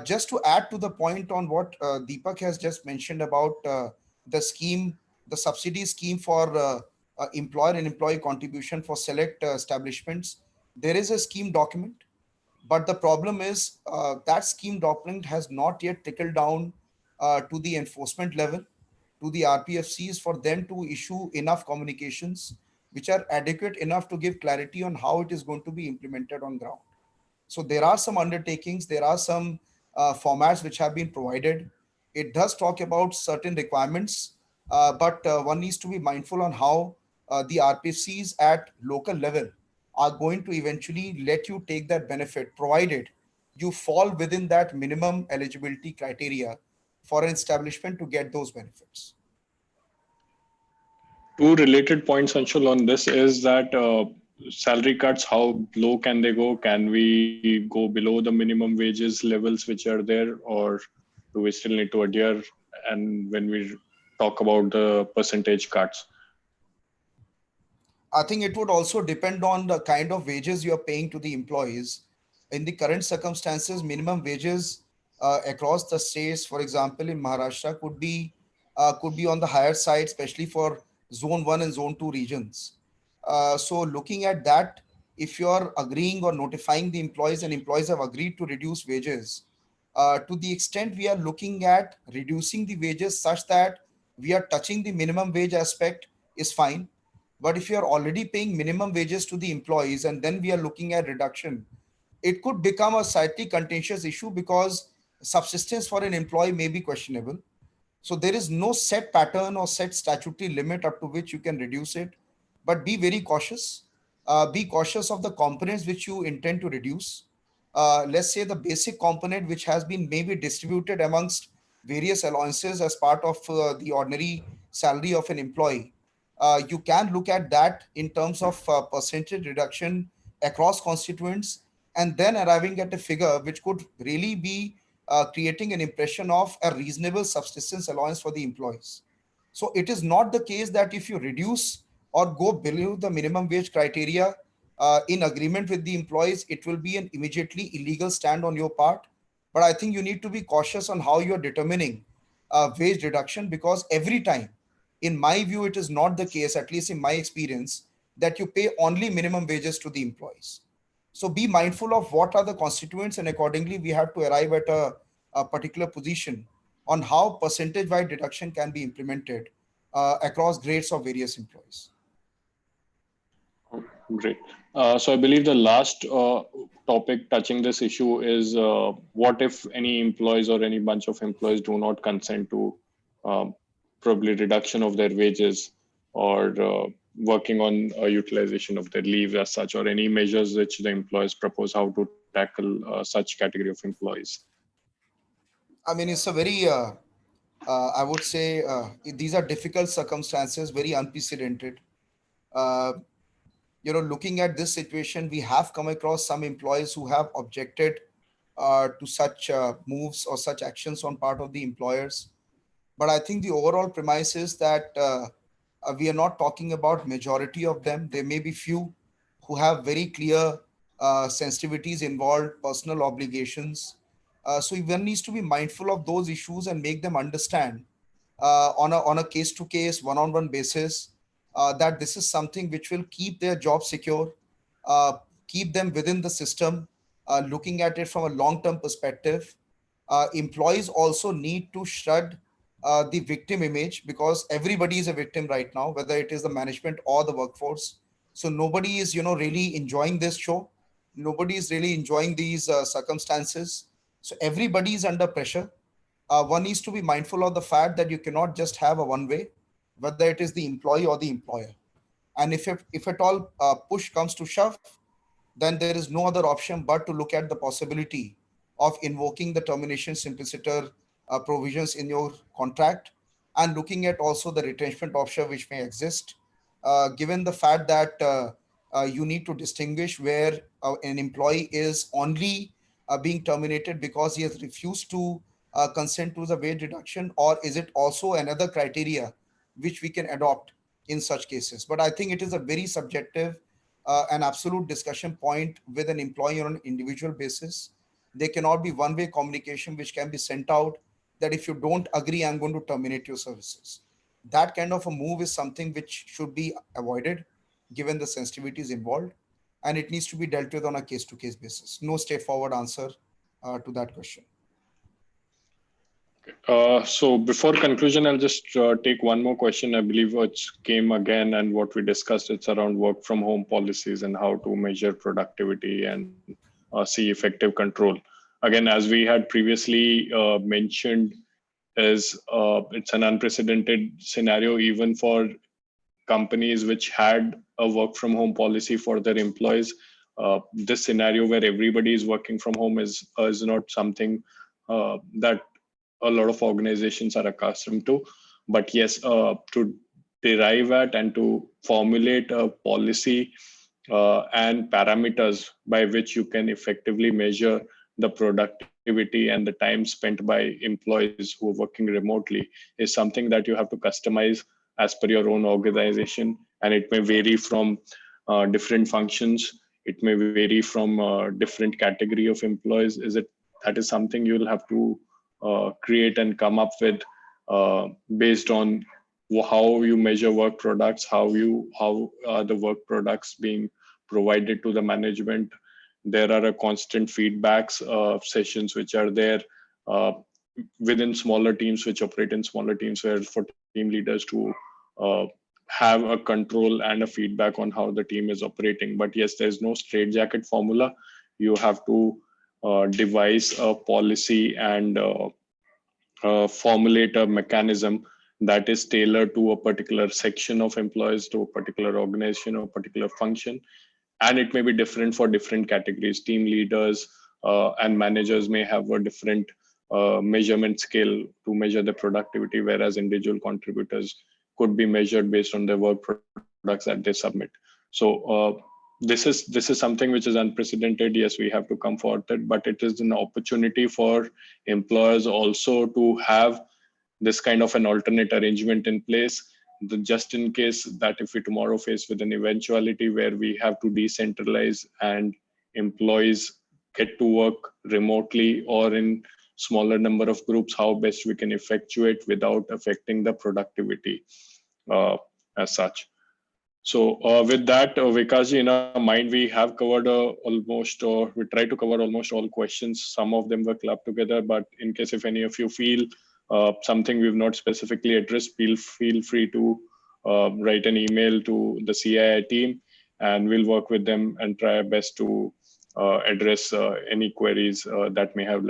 Just to add to the point on what Deepak has just mentioned about the scheme, the subsidy scheme for employer and employee contribution for select establishments, there is a scheme document, but the problem is that scheme document has not yet trickled down to the enforcement level, to the RPFCs for them to issue enough communications which are adequate enough to give clarity on how it is going to be implemented on ground. So there are some undertakings, there are some formats which have been provided. It does talk about certain requirements, but one needs to be mindful on how the RPCs at local level are going to eventually let you take that benefit, provided you fall within that minimum eligibility criteria for an establishment to get those benefits.
Two related points, Anshul, on this is that salary cuts, how low can they go? Can we go below the minimum wages levels which are there, or do we still need to adhere? And when we talk about the percentage cuts,
I think it would also depend on the kind of wages you are paying to the employees. In the current circumstances, minimum wages across the states, for example, in Maharashtra, could be on the higher side, especially for Zone 1 and Zone 2 regions. So, looking at that, if you are agreeing or notifying the employees and employees have agreed to reduce wages, to the extent we are looking at reducing the wages such that we are touching the minimum wage aspect is fine. But if you are already paying minimum wages to the employees and then we are looking at reduction, it could become a slightly contentious issue because subsistence for an employee may be questionable. So there is no set pattern or set statutory limit up to which you can reduce it, but be very cautious. Be cautious of the components which you intend to reduce. Let's say the basic component which has been maybe distributed amongst various allowances as part of the ordinary salary of an employee. You can look at that in terms of percentage reduction across constituents and then arriving at a figure which could really be creating an impression of a reasonable subsistence allowance for the employees. So it is not the case that if you reduce or go below the minimum wage criteria in agreement with the employees, it will be an immediately illegal stand on your part. But I think you need to be cautious on how you are determining wage reduction, because every time, in my view, it is not the case, at least in my experience, that you pay only minimum wages to the employees. So be mindful of what are the constituents, and accordingly, we have to arrive at a particular position on how percentage-wide deduction can be implemented across grades of various employees.
Great. So I believe the last topic touching this issue is what if any employees or any bunch of employees do not consent to um, probably reduction of their wages or working on utilization of their leave as such, or any measures which the employers propose, how to tackle such category of employees.
I mean, it's a very, I would say, these are difficult circumstances, very unprecedented. Uh, Looking at this situation, we have come across some employees who have objected to such moves or such actions on part of the employers. But I think the overall premise is that we are not talking about majority of them. There may be few who have very clear sensitivities involved, personal obligations. So one needs to be mindful of those issues and make them understand on a case to case, one on one basis, that this is something which will keep their job secure, uh, keep them within the system, looking at it from a long term perspective. Employees also need to shred the victim image, because everybody is a victim right now, whether it is the management or the workforce. So nobody is, really enjoying this show. Nobody is really enjoying these circumstances. So everybody is under pressure. One needs to be mindful of the fact that you cannot just have a one way, whether it is the employee or the employer. And if at all push comes to shove, then there is no other option but to look at the possibility of invoking the termination simpliciter provisions in your contract, and looking at also the retrenchment option which may exist, given the fact that you need to distinguish where an employee is only being terminated because he has refused to consent to the wage reduction, or is it also another criteria which we can adopt in such cases. But I think it is a very subjective an absolute discussion point with an employee on an individual basis. There cannot be one way communication which can be sent out that if you don't agree, I'm going to terminate your services. That kind of a move is something which should be avoided given the sensitivities involved, and it needs to be dealt with on a case to case basis. No straightforward answer to that question.
So before conclusion, I'll just take one more question. I believe which came again, and what we discussed, it's around work from home policies and how to measure productivity and see effective control. Again, as we had previously mentioned, is it's an unprecedented scenario even for companies which had a work from home policy for their employees. This scenario where everybody is working from home is not something that a lot of organizations are accustomed to. But yes, to derive at and to formulate a policy and parameters by which you can effectively measure the productivity and the time spent by employees who are working remotely is something that you have to customize as per your own organization. And it may vary from different functions. It may vary from different category of employees. That is something you'll have to create and come up with based on how you measure work products, how the work products being provided to the management. There are a constant feedbacks sessions which are there uh, within smaller teams, which operate in smaller teams, where for team leaders to uh, have a control and a feedback on how the team is operating. But yes, there's no straitjacket formula. You have to devise a policy and formulate a mechanism that is tailored to a particular section of employees, to a particular organization or particular function. And it may be different for different categories. Team leaders and managers may have a different measurement scale to measure the productivity, whereas individual contributors could be measured based on their work products that they submit. So this is something which is unprecedented. Yes, we have to come forward, but it is an opportunity for employers also to have this kind of an alternate arrangement in place, just in case that if we tomorrow face with an eventuality where we have to decentralize and employees get to work remotely or in smaller number of groups, how best we can effectuate without affecting the productivity as such. So with that, Vikasji, in our mind, we have covered almost, or we try to cover almost all questions. Some of them were clubbed together, but in case if any of you feel something we've not specifically addressed, feel free to write an email to the CII team, and we'll work with them and try our best to address any queries that may have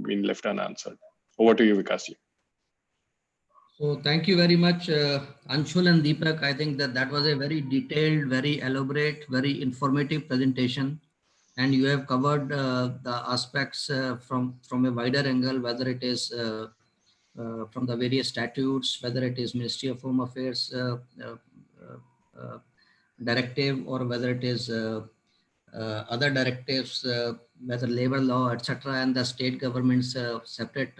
been left unanswered. Over to you, Vikasji.
So thank you very much, Anshul and Deepak. I think that was a very detailed, very elaborate, very informative presentation, and you have covered the aspects from a wider angle, whether it is from the various statutes, whether it is Ministry of Home Affairs directive, or whether it is other directives, whether labor law, etc., and the state government's separate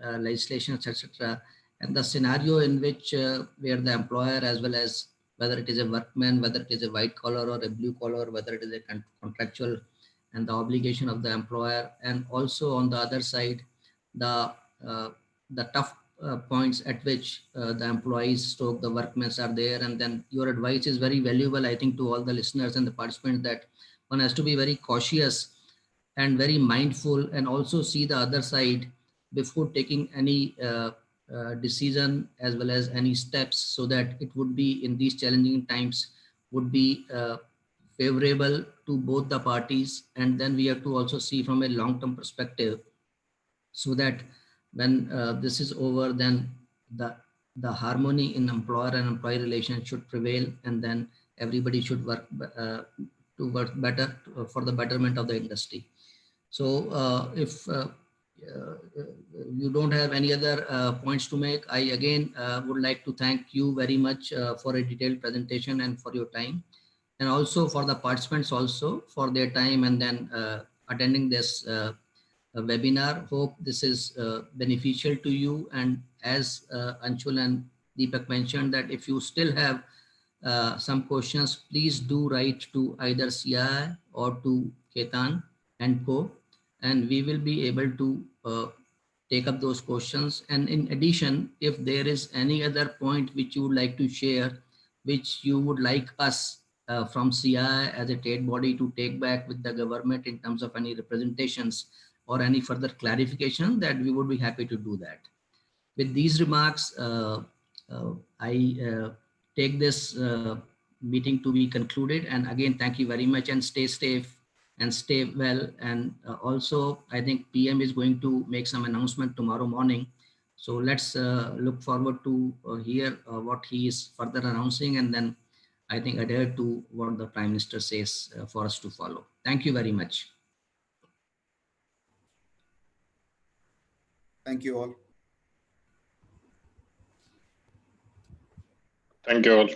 legislations, etc., and the scenario in which where the employer, as well as whether it is a workman, whether it is a white collar or a blue collar, whether it is a contractual, and the obligation of the employer, and also on the other side, the uh, the tough points at which the employees stroke the workmen are there. And then your advice is very valuable, I think, to all the listeners and the participants, that one has to be very cautious and very mindful, and also see the other side before taking any decision as well as any steps, so that it would be in these challenging times would be favorable to both the parties. And then we have to also see from a long-term perspective, so that when this is over, then the harmony in employer and employee relations should prevail, and then everybody should work to work better for the betterment of the industry. So if you don't have any other points to make, I again would like to thank you very much for a detailed presentation and for your time, and also for the participants also for their time, and then attending this webinar. Hope this is beneficial to you. And as Anshul and Deepak mentioned, that if you still have some questions, please do write to either CI or to Ketan and Co, and we will be able to take up those questions. And in addition, if there is any other point which you would like to share, which you would like us from CI as a trade body to take back with the government in terms of any representations or any further clarification, that we would be happy to do that. With these remarks, I take this meeting to be concluded. And again, thank you very much, and stay safe and stay well. And also, I think PM is going to make some announcement tomorrow morning. So let's look forward to hear what he is further announcing, and then I think adhere to what the Prime Minister says for us to follow. Thank you very much.
Thank you all.
Thank you all.